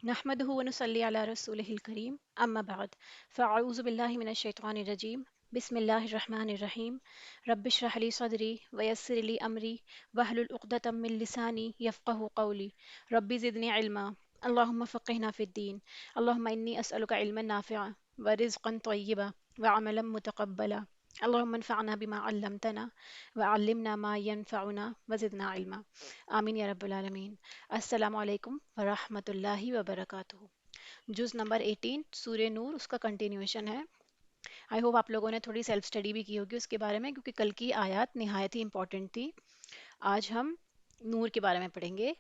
نحمده ونصلي على رسوله الكريم أما بعد فأعوذ بالله من الشيطان الرجيم بسم الله الرحمن الرحيم رب اشرح لي صدري ويسر لي أمري واحلل عقدة من لساني يفقه قولي رب زدني علما اللهم فقهنا في الدين اللهم إني أسألك علما نافعا ورزقا طيبا وعملا متقبلا اللهم انفعنا بما علمتنا وعلمنا ما ينفعنا وزدنا علما آمين يا رب العالمين. السلام علیکم ورحمۃ اللہ وبرکاتہ. جز نمبر 18 سورہ نور، اس کا کنٹینیوشن ہے. آئی ہوپ آپ لوگوں نے تھوڑی سیلف اسٹڈی بھی کی ہوگی اس کے بارے میں، کیونکہ کل کی آیات نہایت ہی امپورٹنٹ تھی. آج ہم نور کے بارے میں پڑھیں گے.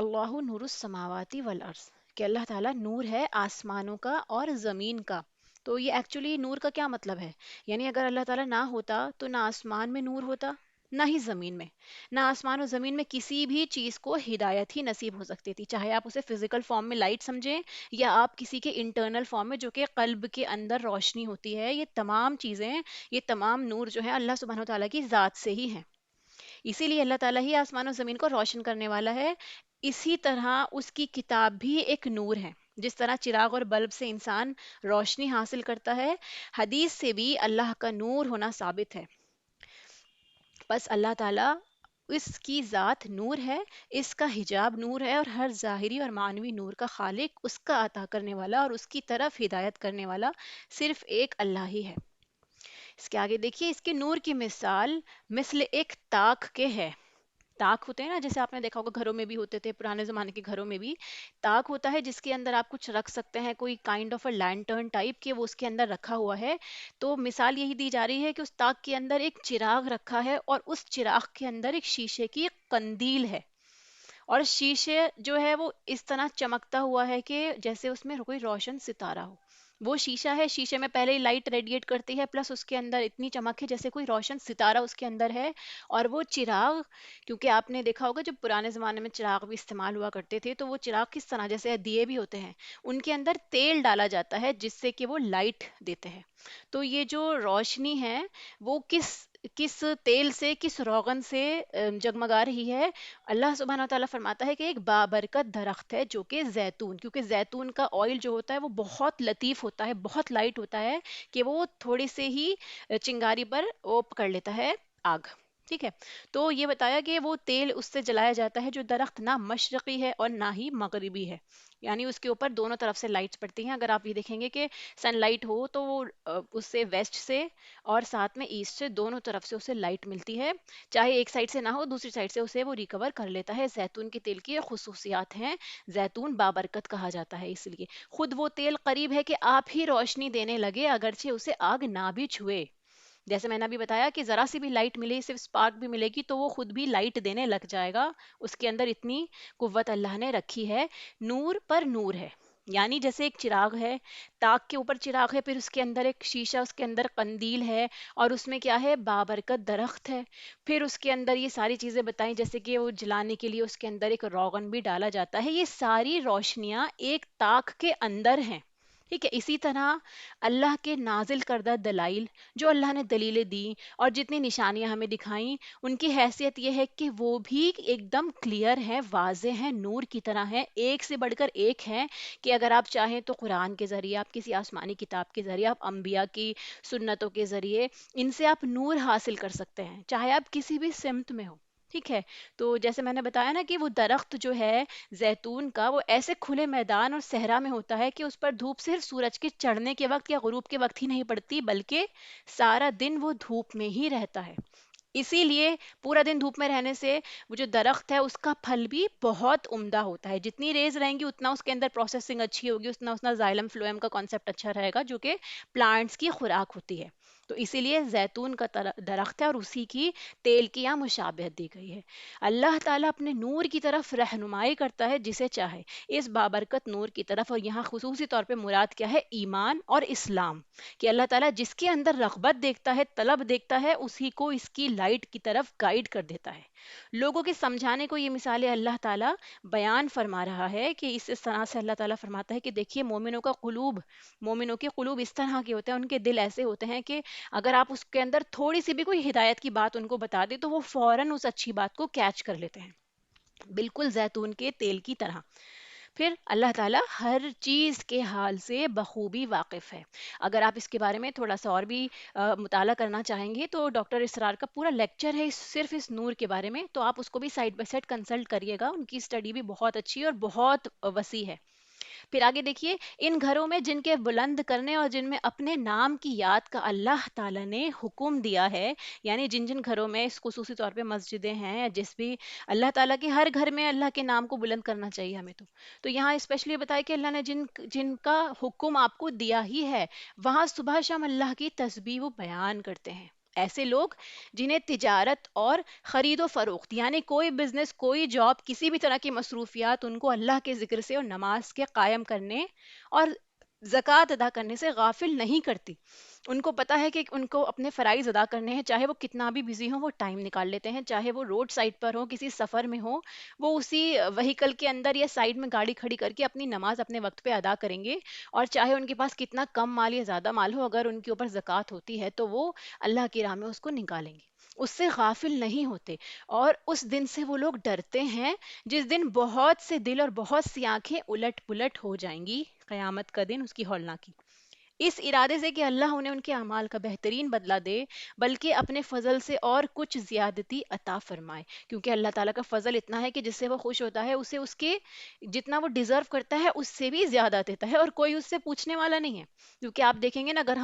اللہ نور السماواتی والارض، کہ اللہ تعالیٰ نور ہے آسمانوں کا اور زمین کا. تو یہ ایکچولی نور کا کیا مطلب ہے؟ یعنی اگر اللہ تعالیٰ نہ ہوتا تو نہ آسمان میں نور ہوتا نہ ہی زمین میں. نہ آسمان و زمین میں کسی بھی چیز کو ہدایت ہی نصیب ہو سکتی تھی، چاہے آپ اسے فزیکل فارم میں لائٹ سمجھیں یا آپ کسی کے انٹرنل فارم میں جو کہ قلب کے اندر روشنی ہوتی ہے. یہ تمام چیزیں، یہ تمام نور جو ہے اللہ سبحانہ و تعالیٰ کی ذات سے ہی ہیں. اسی لیے اللہ تعالیٰ ہی آسمان و زمین کو روشن کرنے والا ہے. اسی طرح اس کی کتاب بھی ایک نور ہے. جس طرح چراغ اور بلب سے انسان روشنی حاصل کرتا ہے، حدیث سے بھی اللہ کا نور ہونا ثابت ہے. بس اللہ تعالیٰ، اس کی ذات نور ہے، اس کا حجاب نور ہے، اور ہر ظاہری اور معنوی نور کا خالق، اس کا عطا کرنے والا اور اس کی طرف ہدایت کرنے والا صرف ایک اللہ ہی ہے. اس کے آگے دیکھیے، اس کے نور کی مثال مثل ایک تاک کے ہے. تاک ہوتے ہیں نا، جیسے آپ نے دیکھا ہوگا گھروں میں بھی ہوتے تھے، پرانے زمانے کے گھروں میں بھی تاک ہوتا ہے جس کے اندر آپ کچھ رکھ سکتے ہیں، کوئی کائنڈ آف اے لینٹرن ٹائپ کے وہ اس کے اندر رکھا ہوا ہے. تو مثال یہی دی جا رہی ہے کہ اس تاک کے اندر ایک چراغ رکھا ہے، اور اس چراغ کے اندر ایک شیشے کی قندیل ہے. اور شیشے جو ہے وہ اس طرح چمکتا ہوا ہے کہ جیسے اس میں کوئی روشن ستارہ ہو. وہ شیشہ ہے، شیشے میں پہلے ہی لائٹ ریڈیٹ کرتی ہے، پلس اس کے اندر اتنی چمک ہے جیسے کوئی روشن ستارہ اس کے اندر ہے. اور وہ چراغ، کیونکہ آپ نے دیکھا ہوگا جب پرانے زمانے میں چراغ بھی استعمال ہوا کرتے تھے تو وہ چراغ کس طرح، جیسے دیے بھی ہوتے ہیں، ان کے اندر تیل ڈالا جاتا ہے جس سے کہ وہ لائٹ دیتے ہیں. تو یہ جو روشنی ہے وہ کس کس تیل سے، کس روغن سے جگمگا رہی ہے؟ اللہ سبحانہ و تعالیٰ فرماتا ہے کہ ایک بابرکت درخت ہے جو کہ زیتون، کیونکہ زیتون کا آئل جو ہوتا ہے وہ بہت لطیف ہوتا ہے، بہت لائٹ ہوتا ہے، کہ وہ تھوڑی سے ہی چنگاری پر وہ پکڑ لیتا ہے آگ. ٹھیک ہے. تو یہ بتایا کہ وہ تیل اس سے جلایا جاتا ہے جو درخت نہ مشرقی ہے اور نہ ہی مغربی ہے، یعنی اس کے اوپر دونوں طرف سے لائٹس پڑتی ہیں. اگر آپ یہ دیکھیں گے کہ سن لائٹ ہو تو وہ اس سے ویسٹ سے اور ساتھ میں ایسٹ سے دونوں طرف سے اسے لائٹ ملتی ہے. چاہے ایک سائڈ سے نہ ہو، دوسری سائڈ سے اسے وہ ریکور کر لیتا ہے. زیتون کے تیل کی یہ خصوصیات ہیں. زیتون بابرکت کہا جاتا ہے اس لیے. خود وہ تیل قریب ہے کہ آپ ہی روشنی دینے لگے اگرچہ اسے آگ نہ بھی چھوئے. جیسے میں نے ابھی بتایا کہ ذرا سی بھی لائٹ ملے، صرف اسپارک بھی ملے گی تو وہ خود بھی لائٹ دینے لگ جائے گا. اس کے اندر اتنی قوت اللہ نے رکھی ہے. نور پر نور ہے، یعنی جیسے ایک چراغ ہے، تاک کے اوپر چراغ ہے، پھر اس کے اندر ایک شیشہ، اس کے اندر قندیل ہے، اور اس میں کیا ہے؟ بابرکت درخت ہے. پھر اس کے اندر یہ ساری چیزیں بتائیں جیسے کہ وہ جلانے کے لیے اس کے اندر ایک روغن بھی ڈالا جاتا ہے. یہ ساری روشنیاں ایک تاک کے اندر ہیں. ٹھیک ہے. اسی طرح اللہ کے نازل کردہ دلائل، جو اللہ نے دلیلیں دی اور جتنی نشانیاں ہمیں دکھائیں، ان کی حیثیت یہ ہے کہ وہ بھی ایک دم کلیئر ہیں، واضح ہیں، نور کی طرح ہیں، ایک سے بڑھ کر ایک ہیں. کہ اگر آپ چاہیں تو قرآن کے ذریعے، آپ کسی آسمانی کتاب کے ذریعے، آپ انبیاء کی سنتوں کے ذریعے ان سے آپ نور حاصل کر سکتے ہیں، چاہے آپ کسی بھی سمت میں ہو. ٹھیک ہے. تو جیسے میں نے بتایا نا کہ وہ درخت جو ہے زیتون کا، وہ ایسے کھلے میدان اور صحرا میں ہوتا ہے کہ اس پر دھوپ صرف سورج کے چڑھنے کے وقت یا غروب کے وقت ہی نہیں پڑتی، بلکہ سارا دن وہ دھوپ میں ہی رہتا ہے. اسی لیے پورا دن دھوپ میں رہنے سے وہ جو درخت ہے اس کا پھل بھی بہت عمدہ ہوتا ہے. جتنی ریز رہیں گی اتنا اس کے اندر پروسیسنگ اچھی ہوگی، اتنا زائلم فلوئم کا کانسیپٹ اچھا رہے گا، جو کہ پلانٹس کی خوراک ہوتی ہے. تو اسی لیے زیتون کا درخت ہے اور اسی کی تیل کی یہاں مشابہت دی گئی ہے. اللہ تعالیٰ اپنے نور کی طرف رہنمائی کرتا ہے جسے چاہے، اس بابرکت نور کی طرف. اور یہاں خصوصی طور پہ مراد کیا ہے؟ ایمان اور اسلام. کہ اللہ تعالیٰ جس کے اندر رغبت دیکھتا ہے، طلب دیکھتا ہے، اسی کو اس کی لائٹ کی طرف گائیڈ کر دیتا ہے. لوگوں کے سمجھانے کو یہ مثالیں اللہ تعالیٰ بیان فرما رہا ہے کہ اس طرح سے اللہ تعالیٰ فرماتا ہے کہ دیکھیے مومنوں کے قلوب اس طرح کے ہوتے ہیں، ان کے دل ایسے ہوتے ہیں کہ اگر آپ اس کے اندر تھوڑی سی بھی کوئی ہدایت کی بات ان کو بتا دیں تو وہ فوراً اس اچھی بات کو کیچ کر لیتے ہیں، بالکل زیتون کے تیل کی طرح. پھر اللہ تعالیٰ ہر چیز کے حال سے بخوبی واقف ہے. اگر آپ اس کے بارے میں تھوڑا سا اور بھی مطالعہ کرنا چاہیں گے تو ڈاکٹر اسرار کا پورا لیکچر ہے صرف اس نور کے بارے میں، تو آپ اس کو بھی سائڈ بائی سائڈ کنسلٹ کریے گا، ان کی اسٹڈی بھی بہت اچھی ہے اور بہت وسیع ہے. پھر آگے دیکھیے، ان گھروں میں جن کے بلند کرنے اور جن میں اپنے نام کی یاد کا اللہ تعالیٰ نے حکم دیا ہے، یعنی جن جن گھروں میں خصوصی طور پہ مسجدیں ہیں یا جس بھی اللہ تعالیٰ کے ہر گھر میں اللہ کے نام کو بلند کرنا چاہیے ہمیں. تو یہاں اسپیشلی بتایا کہ اللہ نے جن جن کا حکم آپ کو دیا ہی ہے، وہاں صبح شام اللہ کی تسبیح و بیان کرتے ہیں. ایسے لوگ جنہیں تجارت اور خرید و فروخت یعنی کوئی بزنس، کوئی جاب، کسی بھی طرح کی مصروفیات ان کو اللہ کے ذکر سے اور نماز کے قائم کرنے اور زکوٰۃ ادا کرنے سے غافل نہیں کرتی. ان کو پتا ہے کہ ان کو اپنے فرائض ادا کرنے ہیں، چاہے وہ کتنا بھی بزی ہوں وہ ٹائم نکال لیتے ہیں، چاہے وہ روڈ سائڈ پر ہوں، کسی سفر میں ہوں، وہ اسی وہیکل کے اندر یا سائڈ میں گاڑی کھڑی کر کے اپنی نماز اپنے وقت پہ ادا کریں گے. اور چاہے ان کے پاس کتنا کم مال یا زیادہ مال ہو، اگر ان کے اوپر زکوٰۃ ہوتی ہے تو وہ اللہ کی راہ میں اس کو نکالیں گے، اس سے غافل نہیں ہوتے. اور اس دن سے وہ لوگ ڈرتے ہیں جس دن بہت سے دل اور بہت سی آنکھیں الٹ پلٹ ہو جائیں گی، قیامت کا دن، اس کی ہولناکی. اس ارادے سے کہ اللہ انہیں ان کے اعمال کا بہترین بدلہ دے، بلکہ اپنے فضل سے اور کچھ زیادتی عطا فرمائے. کیونکہ اللہ تعالیٰ کا فضل اتنا ہے کہ جس سے وہ خوش ہوتا ہے اسے اس کے جتنا وہ ڈیزرو کرتا ہے اس سے بھی زیادہ دیتا ہے، اور کوئی اس سے پوچھنے والا نہیں ہے. کیونکہ آپ دیکھیں گے نا، اگر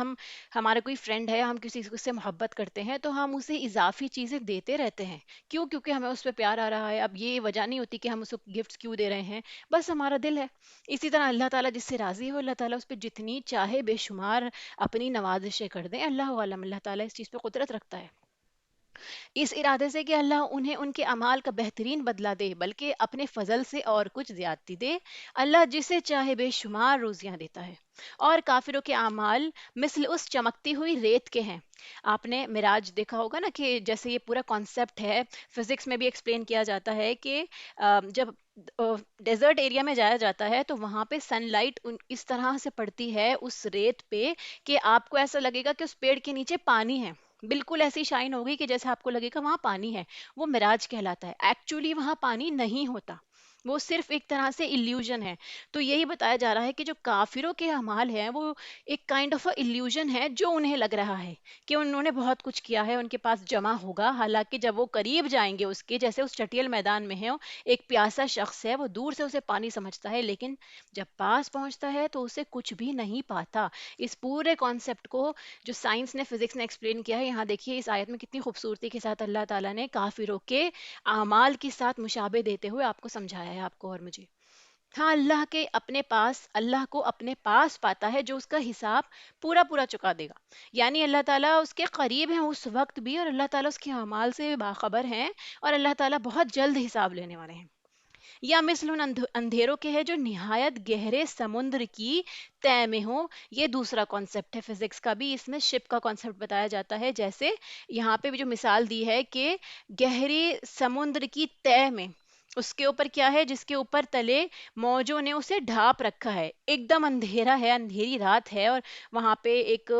ہمارا کوئی فرینڈ ہے، ہم کسی سے محبت کرتے ہیں تو ہم اسے اضافی چیزیں دیتے رہتے ہیں. کیوں؟ کیونکہ ہمیں اس پہ پیار آ رہا ہے. اب یہ وجہ نہیں ہوتی کہ ہم اس کو گفٹس کیوں دے رہے ہیں، بس ہمارا دل ہے. اسی طرح اللہ تعالیٰ جس سے راضی ہو، اللہ تعالیٰ اس پہ جتنی چاہے بے شمار اپنی نوازشیں کر دیں. اللہ عالم، اللہ تعالیٰ اس چیز پہ قدرت رکھتا ہے. اس ارادے سے کہ اللہ انہیں ان کے اعمال کا بہترین بدلہ دے، بلکہ اپنے فضل سے اور کچھ زیادتی دے. اللہ جسے چاہے بے شمار روزیاں دیتا ہے. اور کافروں کے اعمال مثل اس چمکتی ہوئی ریت کے ہیں. آپ نے معراج دیکھا ہوگا نا، کہ جیسے یہ پورا کانسیپٹ ہے، فزکس میں بھی ایکسپلین کیا جاتا ہے کہ جب ڈیزرٹ ایریا میں جایا جاتا ہے تو وہاں پہ سن لائٹ اس طرح سے پڑتی ہے اس ریت پہ کہ آپ کو ایسا لگے گا کہ اس پیڑ کے نیچے پانی ہے. بالکل ایسی شائن ہوگی کہ جیسے آپ کو لگے گا وہاں پانی ہے. وہ معراج کہلاتا ہے. ایکچولی وہاں پانی نہیں ہوتا، وہ صرف ایک طرح سے ایلیوژن ہے. تو یہی بتایا جا رہا ہے کہ جو کافروں کے اعمال ہیں وہ ایک کائنڈ آف ایلیوژن ہے، جو انہیں لگ رہا ہے کہ انہوں نے بہت کچھ کیا ہے، ان کے پاس جمع ہوگا. حالانکہ جب وہ قریب جائیں گے اس کے، جیسے اس چٹیل میدان میں ہے، ایک پیاسا شخص ہے، وہ دور سے اسے پانی سمجھتا ہے، لیکن جب پاس پہنچتا ہے تو اسے کچھ بھی نہیں پاتا. اس پورے کانسیپٹ کو جو سائنس نے، فزکس نے ایکسپلین کیا ہے، یہاں دیکھیے اس آیت میں کتنی خوبصورتی کے ساتھ اللہ تعالیٰ نے کافروں کے اعمال کے ساتھ مشابہ دیتے ہوئے آپ کو سمجھایا ہے، آپ کو اور مجھے. ہاں، اللہ کو اپنے پاس پاتا ہے جو اس کا حساب پورا پورا چکا دے گا. یعنی اللہ تعالیٰ اس کے قریب ہیں اس وقت بھی، اور اللہ تعالیٰ اس کے اعمال سے باخبر ہیں، اور اللہ تعالیٰ بہت جلد حساب لینے والے ہیں. یا مثل ان اندھیروں کے ہے جو نہایت گہرے سمندر کی تہ میں ہو. یہ دوسرا کانسیپٹ ہے فزکس کا بھی، اس میں شپ کا کانسیپٹ بتایا جاتا ہے. جیسے یہاں پہ بھی جو مثال دی ہے کہ گہرے سمندر کی تہ میں، اس کے اوپر کیا ہے، جس کے اوپر تلے موجوں نے اسے ڈھانپ رکھا ہے. ایک دم اندھیرا ہے، اندھیری رات ہے، اور وہاں پہ ایک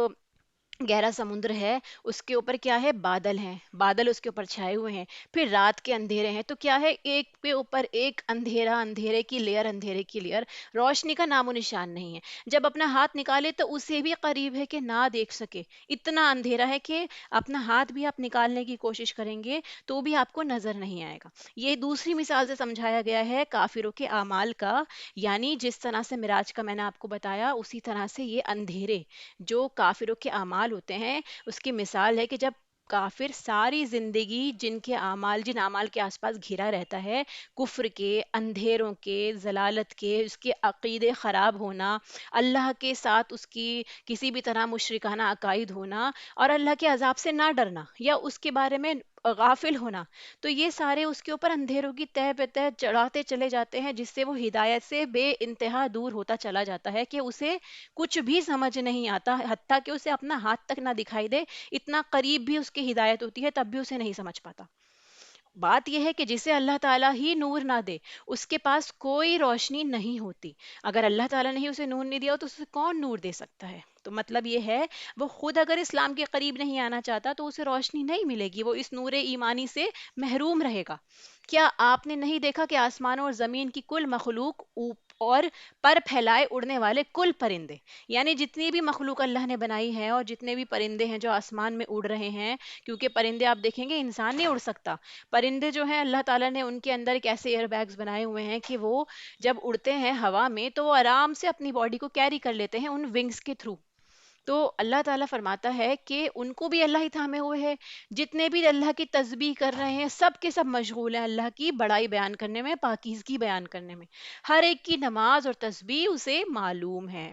گہرا سمندر ہے. اس کے اوپر کیا ہے، بادل ہیں، بادل اس کے اوپر چھائے ہوئے ہیں. پھر رات کے اندھیرے ہیں، تو کیا ہے، ایک پہ اوپر ایک اندھیرا، اندھیرے کی لیئر، اندھیرے کی لیئر، روشنی کا نام و نشان نہیں ہے. جب اپنا ہاتھ نکالے تو اسے بھی قریب ہے کہ نہ دیکھ سکے. اتنا اندھیرا ہے کہ اپنا ہاتھ بھی آپ نکالنے کی کوشش کریں گے تو بھی آپ کو نظر نہیں آئے گا. یہ دوسری مثال سے سمجھایا گیا ہے کافروں کے اعمال کا. یعنی جس طرح سے معراج کا میں نے آپ کو بتایا، اسی طرح سے یہ اندھیرے جو کافروں کے اعمال ہوتے ہیں، اس کی مثال ہے کہ جب کافر ساری زندگی جن اعمال کے آس پاس گھرا رہتا ہے، کفر کے، اندھیروں کے، ضلالت کے، اس کے عقیدے خراب ہونا، اللہ کے ساتھ اس کی کسی بھی طرح مشرکانہ عقائد ہونا، اور اللہ کے عذاب سے نہ ڈرنا یا اس کے بارے میں غافل ہونا، تو یہ سارے اس کے اوپر اندھیروں کی تہ بہ تہ چڑھاتے چلے جاتے ہیں، جس سے وہ ہدایت سے بے انتہا دور ہوتا چلا جاتا ہے کہ اسے کچھ بھی سمجھ نہیں آتا. حتیٰ کہ اسے اپنا ہاتھ تک نہ دکھائی دے، اتنا قریب بھی اس کی ہدایت ہوتی ہے، تب بھی اسے نہیں سمجھ پاتا. بات یہ ہے کہ جسے اللہ تعالیٰ ہی نور نہ دے، اس کے پاس کوئی روشنی نہیں ہوتی. اگر اللہ تعالیٰ نے ہی اسے نور نہیں دیا تو اسے کون نور دے سکتا ہے؟ تو مطلب یہ ہے، وہ خود اگر اسلام کے قریب نہیں آنا چاہتا تو اسے روشنی نہیں ملے گی، وہ اس نور ایمانی سے محروم رہے گا. کیا آپ نے نہیں دیکھا کہ آسمانوں اور زمین کی کل مخلوق اور پر پھیلائے اڑنے والے کل پرندے، یعنی جتنی بھی مخلوق اللہ نے بنائی ہے اور جتنے بھی پرندے ہیں جو آسمان میں اڑ رہے ہیں، کیونکہ پرندے آپ دیکھیں گے انسان نہیں اڑ سکتا، پرندے جو ہیں اللہ تعالیٰ نے ان کے اندر ایک ایسے ایئر بیگز بنائے ہوئے ہیں کہ وہ جب اڑتے ہیں ہوا میں تو وہ آرام سے اپنی باڈی کو کیری کر لیتے ہیں ان ونگز کے تھرو. تو اللہ تعالیٰ فرماتا ہے کہ ان کو بھی اللہ ہی تھامے ہوئے ہے. جتنے بھی اللہ کی تسبیح کر رہے ہیں سب کے سب مشغول ہیں اللہ کی بڑائی بیان کرنے میں، پاکیزگی بیان کرنے میں. ہر ایک کی نماز اور تسبیح اسے معلوم ہے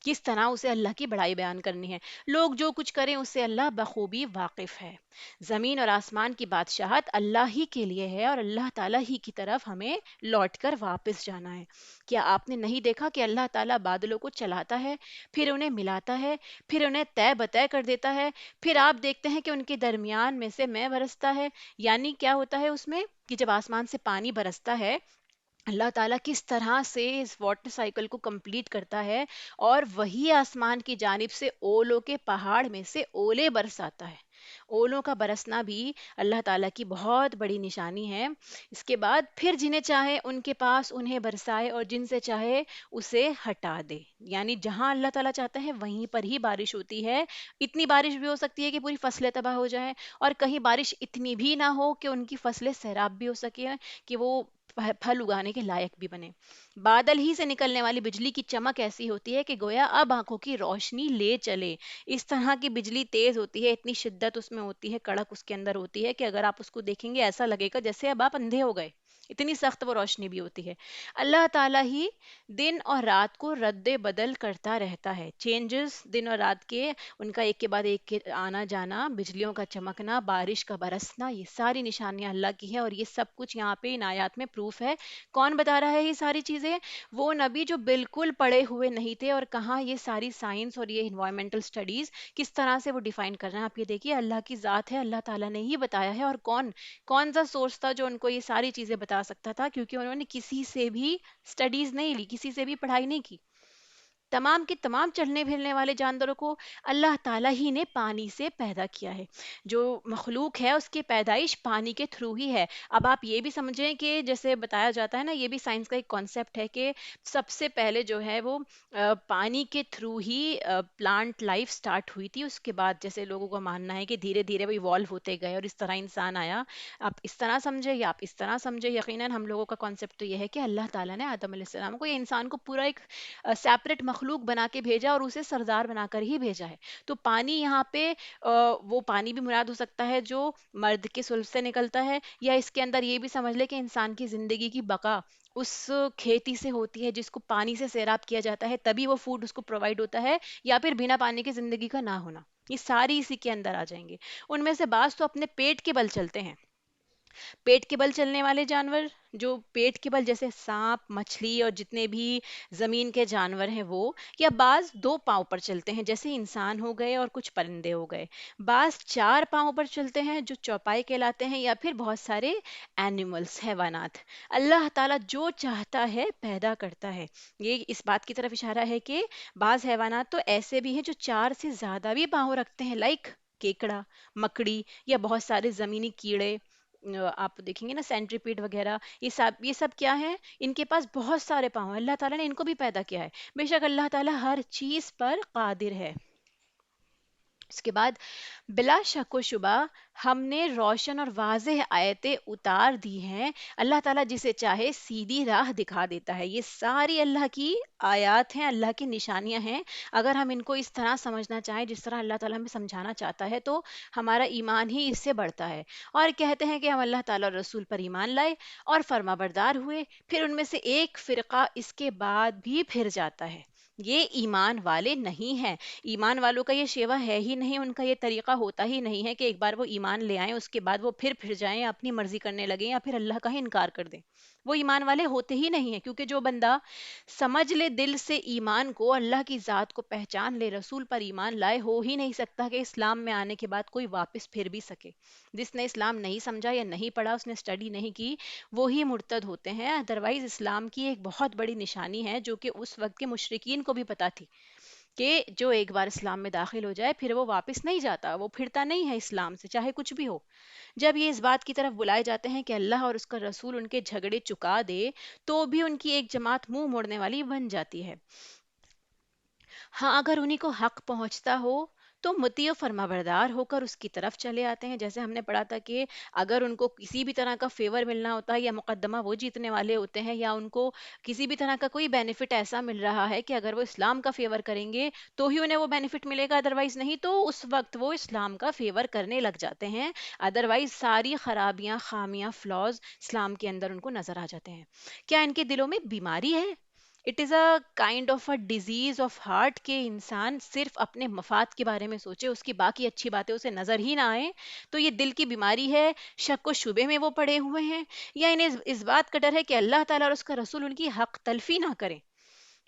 کس طرح اسے اللہ کی بڑائی بیان کرنی ہے. لوگ جو کچھ کریں اس سے اللہ بخوبی واقف ہے. زمین اور آسمان کی بادشاہت اللہ ہی کے لیے ہے اور اللہ تعالیٰ ہی کی طرف ہمیں لوٹ کر واپس جانا ہے. کیا آپ نے نہیں دیکھا کہ اللہ تعالیٰ بادلوں کو چلاتا ہے، پھر انہیں ملاتا ہے، پھر انہیں طے بطے کر دیتا ہے، پھر آپ دیکھتے ہیں کہ ان کے درمیان میں سے میں برستا ہے. یعنی کیا ہوتا ہے اس میں کہ جب آسمان سے پانی برستا ہے اللہ تعالیٰ کس طرح سے اس واٹر سائیکل کو کمپلیٹ کرتا ہے، اور وہی آسمان کی جانب سے اولوں کے پہاڑ میں سے اولے برساتا ہے. اولوں کا برسنا بھی اللہ تعالیٰ کی بہت بڑی نشانی ہے. اس کے بعد پھر جنہیں چاہے ان کے پاس انہیں برسائے اور جن سے چاہے اسے ہٹا دے. یعنی جہاں اللہ تعالیٰ چاہتا ہے وہیں پر ہی بارش ہوتی ہے. اتنی بارش بھی ہو سکتی ہے کہ پوری فصلیں تباہ ہو جائیں، اور کہیں بارش اتنی بھی نہ ہو کہ ان کی فصلیں سیراب بھی ہو سکے، کہ وہ پھل اگانے کے لائق بھی بنے. بادل ہی سے نکلنے والی بجلی کی چمک ایسی ہوتی ہے کہ گویا اب آنکھوں کی روشنی لے چلے. اس طرح کی بجلی تیز ہوتی ہے، اتنی شدت اس میں ہوتی ہے، کڑک اس کے اندر ہوتی ہے کہ اگر آپ اس کو دیکھیں گے ایسا لگے گا جیسے اب آپ اندھے ہو گئے، اتنی سخت وہ روشنی بھی ہوتی ہے. اللہ تعالیٰ ہی دن اور رات کو رد بدل کرتا رہتا ہے. چینجز دن اور رات کے، ان کا ایک کے بعد ایک کے آنا جانا، بجلیوں کا چمکنا، بارش کا برسنا، یہ ساری نشانیاں اللہ کی ہیں. اور یہ سب کچھ یہاں پہ ان آیات میں پروف ہے. کون بتا رہا ہے یہ ساری چیزیں؟ وہ نبی جو بالکل پڑھے ہوئے نہیں تھے، اور کہاں یہ ساری سائنس اور یہ انوائرمنٹل سٹڈیز کس طرح سے وہ ڈیفائن کر رہے ہیں. آپ یہ دیکھیے اللہ کی ذات ہے، اللہ تعالیٰ نے ہی بتایا ہے. اور کون سا سورس تھا جو ان کو یہ ساری چیزیں بتا سکتا تھا؟ کیونکہ انہوں نے کسی سے بھی سٹڈیز نہیں لی، کسی سے بھی پڑھائی نہیں کی. تمام کے تمام چلنے پھرنے والے جانوروں کو اللہ تعالیٰ ہی نے پانی سے پیدا کیا ہے. جو مخلوق ہے اس کی پیدائش پانی کے تھرو ہی ہے. اب آپ یہ بھی سمجھیں کہ جیسے بتایا جاتا ہے نا، یہ بھی سائنس کا ایک کانسیپٹ ہے کہ سب سے پہلے جو ہے وہ پانی کے تھرو ہی پلانٹ لائف سٹارٹ ہوئی تھی. اس کے بعد جیسے لوگوں کا ماننا ہے کہ دھیرے دھیرے وہ ایوالو ہوتے گئے اور اس طرح انسان آیا. آپ اس طرح سمجھے یا آپ اس طرح سمجھے، یقیناً ہم لوگوں کا کانسیپٹ تو یہ ہے کہ اللہ تعالیٰ نے آدم علیہ السلام کو، یہ انسان کو پورا ایک سیپریٹ مخلوق بنا کے بھیجا اور اسے سردار بنا کر ہی بھیجا ہے. تو پانی یہاں پہ وہ پانی بھی مراد ہو سکتا ہے جو مرد کے سلب سے نکلتا ہے، یا اس کے اندر یہ بھی سمجھ لے کہ انسان کی زندگی کی بقا اس کھیتی سے ہوتی ہے جس کو پانی سے سیراب کیا جاتا ہے، تبھی وہ فوڈ اس کو پرووائڈ ہوتا ہے، یا پھر بنا پانی کے زندگی کا نہ ہونا. یہ ساری اسی کے اندر آ جائیں گے. ان میں سے بعض تو اپنے پیٹ کے بل چلتے ہیں. پیٹ کے بل چلنے والے جانور، جو پیٹ کے بل جیسے سانپ، مچھلی اور جتنے بھی زمین کے جانور ہیں وہ، یا بعض دو پاؤں پر چلتے ہیں جیسے انسان ہو گئے اور کچھ پرندے ہو گئے. بعض چار پاؤں پر چلتے ہیں جو چوپائے کہلاتے ہیں، یا پھر بہت سارے اینیملز، حیوانات. اللہ تعالیٰ جو چاہتا ہے پیدا کرتا ہے. یہ اس بات کی طرف اشارہ ہے کہ بعض حیوانات تو ایسے بھی ہیں جو چار سے زیادہ بھی پاؤں رکھتے ہیں، لائک کیکڑا، مکڑی، یا بہت سارے زمینی کیڑے. آپ دیکھیں گے نا سینٹریپیڈ وغیرہ، یہ سب کیا ہے؟ ان کے پاس بہت سارے پاؤں ہیں. اللہ تعالیٰ نے ان کو بھی پیدا کیا ہے. بے شک اللہ تعالیٰ ہر چیز پر قادر ہے. اس کے بعد بلا شک و شبہ ہم نے روشن اور واضح آیتیں اتار دی ہیں. اللہ تعالیٰ جسے چاہے سیدھی راہ دکھا دیتا ہے. یہ ساری اللہ کی آیات ہیں، اللہ کی نشانیاں ہیں. اگر ہم ان کو اس طرح سمجھنا چاہیں جس طرح اللہ تعالیٰ ہمیں سمجھانا چاہتا ہے تو ہمارا ایمان ہی اس سے بڑھتا ہے. اور کہتے ہیں کہ ہم اللہ تعالیٰ اور رسول پر ایمان لائے اور فرما بردار ہوئے، پھر ان میں سے ایک فرقہ اس کے بعد بھی پھر جاتا ہے. یہ ایمان والے نہیں ہیں. ایمان والوں کا یہ شیوا ہے ہی نہیں، ان کا یہ طریقہ ہوتا ہی نہیں ہے کہ ایک بار وہ ایمان لے آئیں اس کے بعد وہ پھر جائیں اپنی مرضی کرنے لگیں یا پھر اللہ کا ہی انکار کر دیں. وہ ایمان والے ہوتے ہی نہیں ہیں. کیونکہ جو بندہ سمجھ لے دل سے ایمان کو، اللہ کی ذات کو پہچان لے، رسول پر ایمان لائے، ہو ہی نہیں سکتا کہ اسلام میں آنے کے بعد کوئی واپس پھر بھی سکے. جس نے اسلام نہیں سمجھا یا نہیں پڑھا، اس نے اسٹڈی نہیں کی، وہی مرتد ہوتے ہیں. ادروائز اسلام کی ایک بہت بڑی نشانی ہے جو کہ اس وقت کے مشرکین کو بھی پتا تھی کہ جو ایک بار اسلام میں داخل ہو جائے پھر وہ واپس نہیں جاتا، وہ پھرتا نہیں ہے اسلام سے، چاہے کچھ بھی ہو۔ جب یہ اس بات کی طرف بلائے جاتے ہیں کہ اللہ اور اس کا رسول ان کے جھگڑے چکا دے، تو بھی ان کی ایک جماعت منہ موڑنے والی بن جاتی ہے۔ ہاں اگر انہیں کو حق پہنچتا ہو تو مطیع و فرما بردار ہو کر اس کی طرف چلے آتے ہیں، جیسے ہم نے پڑھا تھا کہ اگر ان کو کسی بھی طرح کا فیور ملنا ہوتا ہے یا مقدمہ وہ جیتنے والے ہوتے ہیں، یا ان کو کسی بھی طرح کا کوئی بینیفٹ ایسا مل رہا ہے کہ اگر وہ اسلام کا فیور کریں گے تو ہی انہیں وہ بینیفٹ ملے گا، ادروائز نہیں، تو اس وقت وہ اسلام کا فیور کرنے لگ جاتے ہیں۔ ادروائز ساری خرابیاں، خامیاں، فلاز اسلام کے اندر ان کو نظر آ جاتے ہیں۔ کیا ان کے دلوں میں بیماری ہے؟ It is a kind of a disease of heart کہ انسان صرف اپنے مفاد کے بارے میں سوچے، اس کی باقی اچھی باتیں اسے نظر ہی نہ آئیں، تو یہ دل کی بیماری ہے، شک و شبے میں وہ پڑے ہوئے ہیں، یا انہیں اس بات کا ڈر ہے کہ اللہ تعالیٰ اور اس کا رسول ان کی حق تلفی نہ کریں۔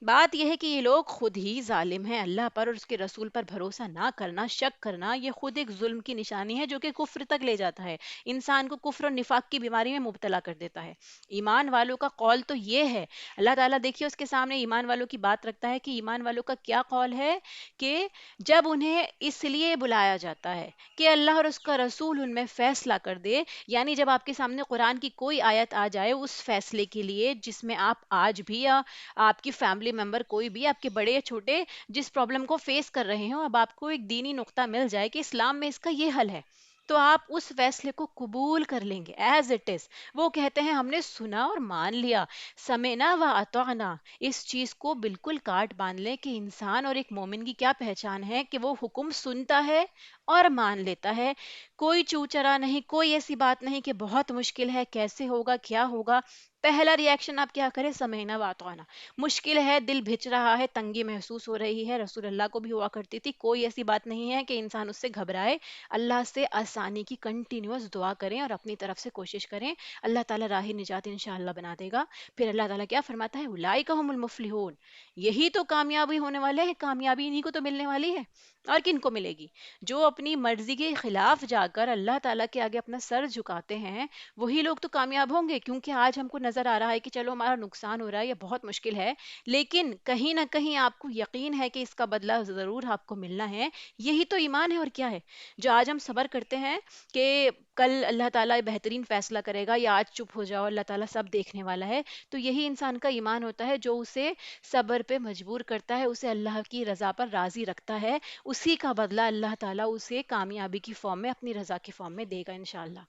بات یہ ہے کہ یہ لوگ خود ہی ظالم ہیں، اللہ پر اور اس کے رسول پر بھروسہ نہ کرنا، شک کرنا، یہ خود ایک ظلم کی نشانی ہے جو کہ کفر تک لے جاتا ہے، انسان کو کفر اور نفاق کی بیماری میں مبتلا کر دیتا ہے۔ ایمان والوں کا قول تو یہ ہے، اللہ تعالیٰ دیکھیے اس کے سامنے ایمان والوں کی بات رکھتا ہے کہ ایمان والوں کا کیا قول ہے، کہ جب انہیں اس لیے بلایا جاتا ہے کہ اللہ اور اس کا رسول ان میں فیصلہ کر دے، یعنی جب آپ کے سامنے قرآن کی کوئی آیت آ جائے اس فیصلے کے لیے جس میں آپ آج بھی یا آپ کی فیملی ممبر کوئی بھی، آپ کے بڑے یا چھوٹے، جس پرابلم کو فیس کر رہے ہوں، اب آپ کو ایک دینی نقطہ مل جائے کہ اسلام میں اس کا یہ حل ہے، تو آپ اس فیصلے کو قبول کر لیں گے ایز اٹ از۔ وہ کہتے ہیں ہم نے سنا اور مان لیا، سمعنا و اطعنا، اس چیز کو بالکل کاٹ باندھ لیں کہ انسان اور ایک مومن کی کیا پہچان ہے، کہ وہ حکم سنتا ہے اور مان لیتا ہے، کوئی چوچرا نہیں، کوئی ایسی بات نہیں کہ بہت مشکل ہے، کیسے ہوگا، کیا ہوگا۔ پہلا ریاکشن آپ کیا کریں؟ سمعنا و اطعنا۔ مشکل ہے، دل بھچ رہا ہے، تنگی محسوس ہو رہی ہے، رسول اللہ کو بھی ہوا کرتی تھی، کوئی ایسی بات نہیں ہے کہ انسان اس سے گھبرائے، اللہ سے آسانی کی کنٹینیوس دعا کریں اور اپنی طرف سے کوشش کریں، اللہ تعالیٰ راہ نجات انشاءاللہ بنا دے گا۔ پھر اللہ تعالیٰ کیا فرماتا ہے؟ اولئک هم المفلحون، یہی تو کامیابی ہونے والے ہیں، کامیابی انہی کو تو ملنے والی ہے، اور کن کو ملے گی؟ جو اپنی مرضی کے خلاف جا کر اللہ تعالیٰ کے آگے اپنا سر جھکاتے ہیں، وہی لوگ تو کامیاب ہوں گے، کیونکہ آج ہم کو نظر آ رہا ہے کہ چلو ہمارا نقصان ہو رہا ہے یا بہت مشکل ہے، لیکن کہیں نہ کہیں آپ کو یقین ہے کہ اس کا بدلہ ضرور آپ کو ملنا ہے، یہی تو ایمان ہے اور کیا ہے؟ جو آج ہم صبر کرتے ہیں کہ کل اللہ تعالیٰ بہترین فیصلہ کرے گا، یا آج چپ ہو جاؤ اللہ تعالیٰ سب دیکھنے والا ہے، تو یہی انسان کا ایمان ہوتا ہے جو اسے صبر پہ مجبور کرتا ہے، اسے اللہ کی رضا پر راضی رکھتا ہے، اسی کا بدلہ اللہ تعالیٰ اسے کامیابی کی فارم میں، اپنی رضا کی فارم میں دے گا انشاءاللہ۔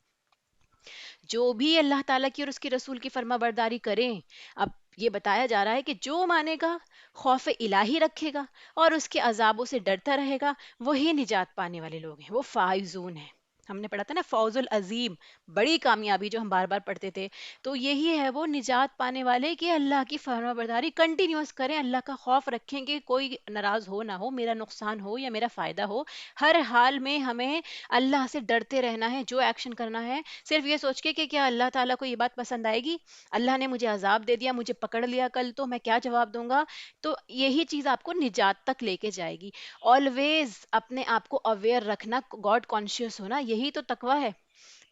جو بھی اللہ تعالیٰ کی اور اس کی رسول کی فرما برداری کریں، اب یہ بتایا جا رہا ہے کہ جو مانے گا، خوف الہی رکھے گا اور اس کے عذابوں سے ڈرتا رہے گا، وہی نجات پانے والے لوگ ہیں، وہ فائزون ہیں۔ ہم نے پڑھا تھا نا فوز العظیم، بڑی کامیابی جو ہم بار بار پڑھتے تھے، تو یہی ہے وہ نجات پانے والے کہ اللہ کی فرما برداری کنٹینیوس کریں، اللہ کا خوف رکھیں کہ کوئی ناراض ہو نہ ہو، میرا نقصان ہو یا میرا فائدہ ہو، ہر حال میں ہمیں اللہ سے ڈرتے رہنا ہے، جو ایکشن کرنا ہے صرف یہ سوچ کے کہ کیا اللہ تعالیٰ کو یہ بات پسند آئے گی، اللہ نے مجھے عذاب دے دیا، مجھے پکڑ لیا کل، تو میں کیا جواب دوں گا؟ تو یہی چیز آپ کو نجات تک لے کے جائے گی۔ آلویز اپنے آپ کو اویئر رکھنا، گاڈ کانشیس ہونا، یہی تو تقوی ہے۔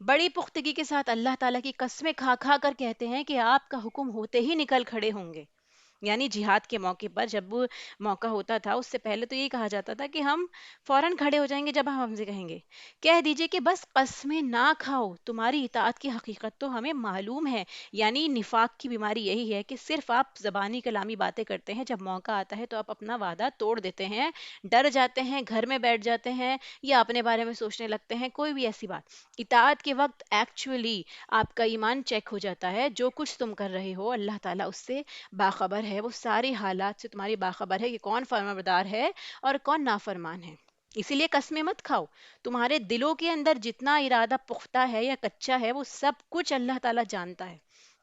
بڑی پختگی کے ساتھ اللہ تعالیٰ کی قسمیں کھا کھا کر کہتے ہیں کہ آپ کا حکم ہوتے ہی نکل کھڑے ہوں گے، یعنی جہاد کے موقع پر جب وہ موقع ہوتا تھا اس سے پہلے تو یہی کہا جاتا تھا کہ ہم فوراً کھڑے ہو جائیں گے جب ہم سے کہیں گے، کہہ دیجئے کہ بس قسمیں نہ کھاؤ، تمہاری اطاعت کی حقیقت تو ہمیں معلوم ہے، یعنی نفاق کی بیماری یہی ہے کہ صرف آپ زبانی کلامی باتیں کرتے ہیں، جب موقع آتا ہے تو آپ اپنا وعدہ توڑ دیتے ہیں، ڈر جاتے ہیں، گھر میں بیٹھ جاتے ہیں یا اپنے بارے میں سوچنے لگتے ہیں، کوئی بھی ایسی بات۔ اطاعت کے وقت ایکچولی آپ کا ایمان چیک ہو جاتا ہے، جو کچھ تم کر رہے ہو اللہ تعالیٰ اس سے باخبر ہے، وہ ساری حالات سے تمہاری باخبر ہے کہ کون فرمانبردار ہے اور کون نافرمان ہے۔ اسی لیے قسمیں مت کھاؤ، تمہارے دلوں کے اندر جتنا ارادہ پختہ ہے یا کچا ہے وہ سب کچھ اللہ تعالیٰ جانتا ہے۔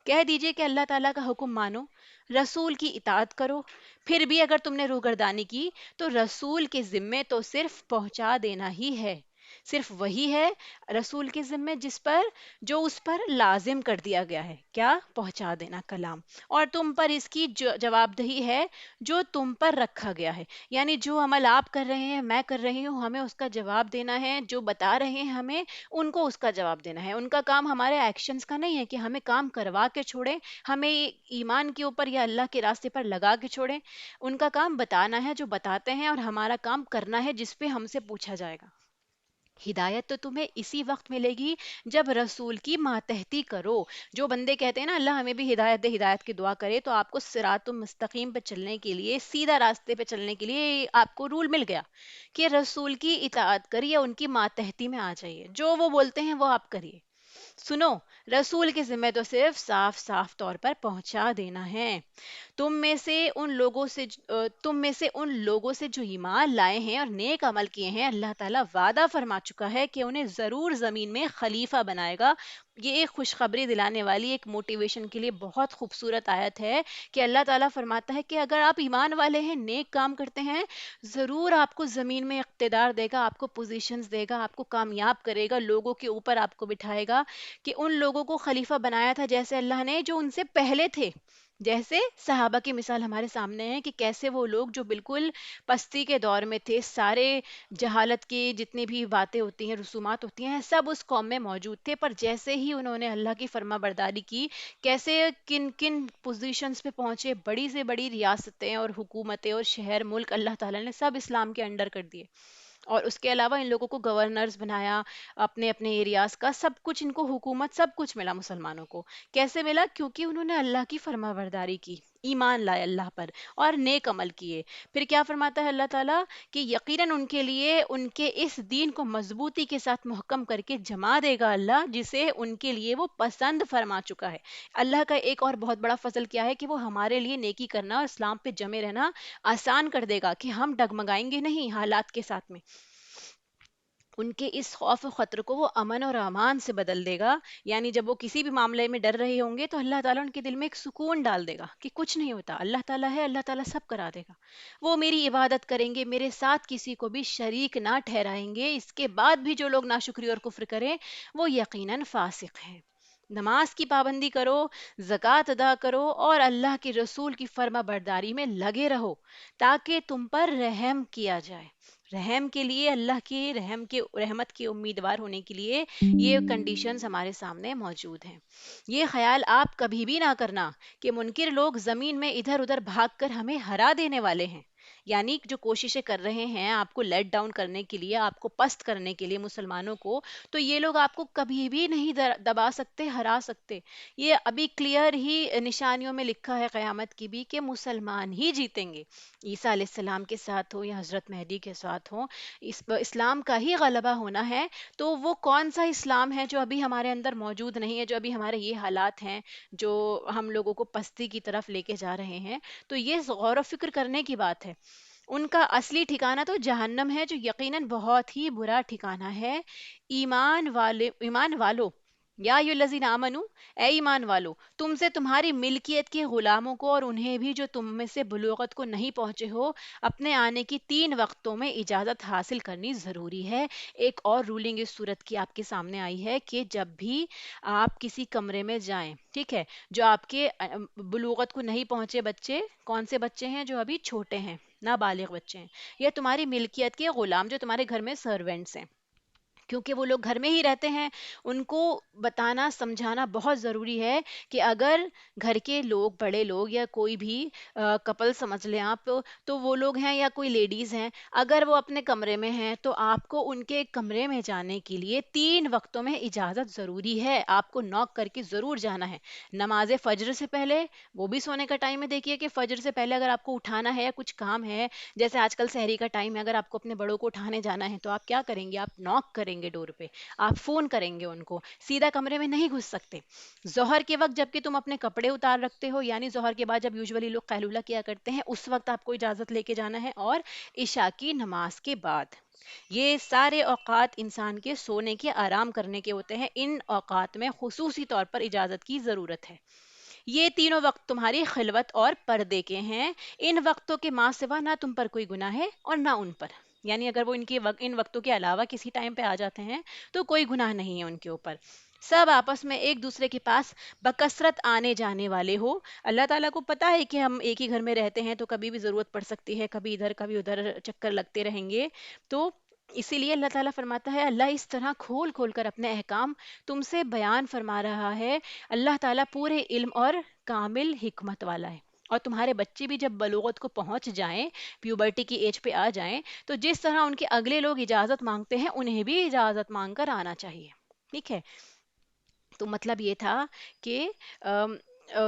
کہہ دیجئے کہ اللہ تعالیٰ کا حکم مانو، رسول کی اطاعت کرو، پھر بھی اگر تم نے روگردانی کی تو رسول کے ذمے تو صرف پہنچا دینا ہی ہے، صرف وہی ہے رسول کے ذمے جس پر جو اس پر لازم کر دیا گیا ہے، کیا پہنچا دینا کلام، اور تم پر اس کی جواب دہی ہے جو تم پر رکھا گیا ہے، یعنی جو عمل آپ کر رہے ہیں میں کر رہی ہوں ہمیں اس کا جواب دینا ہے، جو بتا رہے ہیں ہمیں ان کو اس کا جواب دینا ہے، ان کا کام ہمارے ایکشنز کا نہیں ہے کہ ہمیں کام کروا کے چھوڑیں، ہمیں ایمان کے اوپر یا اللہ کے راستے پر لگا کے چھوڑیں، ان کا کام بتانا ہے جو بتاتے ہیں، اور ہمارا کام کرنا ہے جس پہ ہم سے پوچھا جائے گا۔ ہدایت تو تمہیں اسی وقت ملے گی جب رسول کی ماتحتی کرو۔ جو بندے کہتے ہیں نا اللہ ہمیں بھی ہدایت دے، ہدایت کی دعا کرے، تو آپ کو صراط مستقیم پہ چلنے کے لیے، سیدھا راستے پہ چلنے کے لیے آپ کو رول مل گیا کہ رسول کی اطاعت کریے، ان کی ماتحتی میں آ جائیے، جو وہ بولتے ہیں وہ آپ کریے۔ سنو، رسول کے ذمہ تو صرف صاف صاف طور پر پہنچا دینا ہے۔ تم میں سے ان لوگوں سے جو ایمان لائے ہیں اور نیک عمل کیے ہیں، اللہ تعالیٰ وعدہ فرما چکا ہے کہ انہیں ضرور زمین میں خلیفہ بنائے گا۔ یہ ایک خوشخبری دلانے والی، ایک موٹیویشن کے لیے بہت خوبصورت آیت ہے کہ اللہ تعالیٰ فرماتا ہے کہ اگر آپ ایمان والے ہیں، نیک کام کرتے ہیں، ضرور آپ کو زمین میں اقتدار دے گا، آپ کو پوزیشنز دے گا، آپ کو کامیاب کرے گا، لوگوں کے اوپر آپ کو بٹھائے گا، کہ ان لوگوں کو خلیفہ بنایا تھا جیسے اللہ نے جو ان سے پہلے تھے۔ جیسے صحابہ کی مثال ہمارے سامنے ہے کہ کیسے وہ لوگ جو بالکل پستی کے دور میں تھے، سارے جہالت کی جتنی بھی باتیں ہوتی ہیں، رسومات ہوتی ہیں، سب اس قوم میں موجود تھے، پر جیسے ہی انہوں نے اللہ کی فرما برداری کی، کیسے کن کن پوزیشنز پہ پہنچے، بڑی سے بڑی ریاستیں اور حکومتیں اور شہر ملک اللہ تعالیٰ نے سب اسلام کے انڈر کر دیے، اور اس کے علاوہ ان لوگوں کو گورنرز بنایا اپنے اپنے ایریاز کا، سب کچھ ان کو حکومت سب کچھ ملا مسلمانوں کو۔ کیسے ملا؟ کیونکہ انہوں نے اللہ کی فرما برداری کی، ایمان لائے اللہ پر اور نیک عمل کیے۔ پھر کیا فرماتا ہے اللہ تعالیٰ کہ یقیناً ان کے لیے ان کے اس دین کو مضبوطی کے ساتھ محکم کر کے جما دے گا اللہ، جسے ان کے لیے وہ پسند فرما چکا ہے۔ اللہ کا ایک اور بہت بڑا فضل کیا ہے کہ وہ ہمارے لیے نیکی کرنا اور اسلام پہ جمے رہنا آسان کر دے گا، کہ ہم ڈگمگائیں گے نہیں حالات کے ساتھ میں، ان کے اس خوف و خطر کو وہ امن اور امان سے بدل دے گا۔ یعنی جب وہ کسی بھی معاملے میں ڈر رہے ہوں گے تو اللہ تعالیٰ ان کے دل میں ایک سکون ڈال دے گا کہ کچھ نہیں ہوتا، اللہ تعالیٰ ہے، اللہ تعالیٰ سب کرا دے گا۔ وہ میری عبادت کریں گے، میرے ساتھ کسی کو بھی شریک نہ ٹھہرائیں گے، اس کے بعد بھی جو لوگ ناشکری اور کفر کریں وہ یقیناً فاسق ہیں۔ نماز کی پابندی کرو، زکوٰۃ ادا کرو، اور اللہ کے رسول کی فرما برداری میں لگے رہو، تاکہ تم پر رحم کیا جائے۔ رحم کے لیے، اللہ کی رحم کے رحمت کے امیدوار ہونے کے لیے یہ کنڈیشنز ہمارے سامنے موجود ہیں۔ یہ خیال آپ کبھی بھی نہ کرنا کہ منکر لوگ زمین میں ادھر ادھر بھاگ کر ہمیں ہرا دینے والے ہیں، یعنی جو کوششیں کر رہے ہیں آپ کو لیٹ ڈاؤن کرنے کے لیے، آپ کو پست کرنے کے لیے، مسلمانوں کو، تو یہ لوگ آپ کو کبھی بھی نہیں دبا سکتے، ہرا سکتے۔ یہ ابھی کلیئر ہی نشانیوں میں لکھا ہے قیامت کی بھی کہ مسلمان ہی جیتیں گے، عیسیٰ علیہ السلام کے ساتھ ہو یا حضرت مہدی کے ساتھ ہو، اسلام کا ہی غلبہ ہونا ہے۔ تو وہ کون سا اسلام ہے جو ابھی ہمارے اندر موجود نہیں ہے، جو ابھی ہمارے یہ حالات ہیں جو ہم لوگوں کو پستی کی طرف لے کے جا رہے ہیں؟ تو یہ غور و فکر کرنے کی بات ہے۔ ان کا اصلی ٹھکانہ تو جہنم ہے، جو یقیناً بہت ہی برا ٹھکانہ ہے۔ ایمان والو، یا ایھا الذین آمنو، اے ایمان والو، تم سے تمہاری ملکیت کے غلاموں کو اور انہیں بھی جو تم میں سے بلوغت کو نہیں پہنچے ہو، اپنے آنے کی 3 وقتوں میں اجازت حاصل کرنی ضروری ہے۔ ایک اور رولنگ اس صورت کی آپ کے سامنے آئی ہے کہ جب بھی آپ کسی کمرے میں جائیں، ٹھیک ہے، جو آپ کے بلوغت کو نہیں پہنچے بچے، کون سے بچے ہیں؟ جو ابھی چھوٹے ہیں، نابالغ بچے ہیں، یا تمہاری ملکیت کے غلام جو تمہارے گھر میں سرونٹس ہیں، کیونکہ وہ لوگ گھر میں ہی رہتے ہیں، ان کو بتانا سمجھانا بہت ضروری ہے کہ اگر گھر کے لوگ، بڑے لوگ یا کوئی بھی کپل سمجھ لیں آپ، تو وہ لوگ ہیں یا کوئی لیڈیز ہیں، اگر وہ اپنے کمرے میں ہیں تو آپ کو ان کے کمرے میں جانے کے لیے 3 وقتوں میں اجازت ضروری ہے، آپ کو نوک کر کے ضرور جانا ہے۔ نماز فجر سے پہلے، وہ بھی سونے کا ٹائم ہے، دیکھیے کہ فجر سے پہلے اگر آپ کو اٹھانا ہے یا کچھ کام ہے، جیسے آج کل سحری کا ٹائم ہے، اگر آپ کو اپنے بڑوں کو اٹھانے جانا ہے تو آپ کیا کریں گے؟ آپ نوک کریں گے ڈور پہ، آپ فون کریں گے ان کو، سیدھا کمرے میں نہیں گھس سکتے۔ ظہر کے وقت جب کہ تم اپنے کپڑے اتار رکھتے ہو، یعنی ظہر کے بعد جب یوزولی لوگ قیلولہ کیا کرتے ہیں، اس وقت آپ کو اجازت لے کے جانا ہے، اور عشاء کی نماز کے بعد۔ یہ سارے اوقات انسان کے سونے کے، آرام کرنے کے ہوتے ہیں، ان اوقات میں خصوصی طور پر اجازت کی ضرورت ہے۔ یہ تینوں وقت تمہاری خلوت اور پردے کے ہیں، ان وقتوں کے ماں سوا نہ تم پر کوئی گناہ ہے اور نہ ان پر۔ یعنی اگر وہ ان وقتوں کے علاوہ کسی ٹائم پہ آ جاتے ہیں تو کوئی گناہ نہیں ہے ان کے اوپر. سب آپس میں ایک دوسرے کے پاس بکثرت آنے جانے والے ہو. اللہ تعالیٰ کو پتا ہے کہ ہم ایک ہی گھر میں رہتے ہیں تو کبھی بھی ضرورت پڑ سکتی ہے، کبھی ادھر کبھی ادھر چکر لگتے رہیں گے. تو اسی لیے اللہ تعالیٰ فرماتا ہے، اللہ اس طرح کھول کھول کر اپنے احکام تم سے بیان فرما رہا ہے. اللہ تعالیٰ پورے علم اور کامل حکمت والا ہے. اور تمہارے بچے بھی جب بلوغت کو پہنچ جائیں، پیوبرٹی کی ایج پہ آ جائیں، تو جس طرح ان کے اگلے لوگ اجازت مانگتے ہیں انہیں بھی اجازت مانگ کر آنا چاہیے. ٹھیک ہے. تو مطلب یہ تھا کہ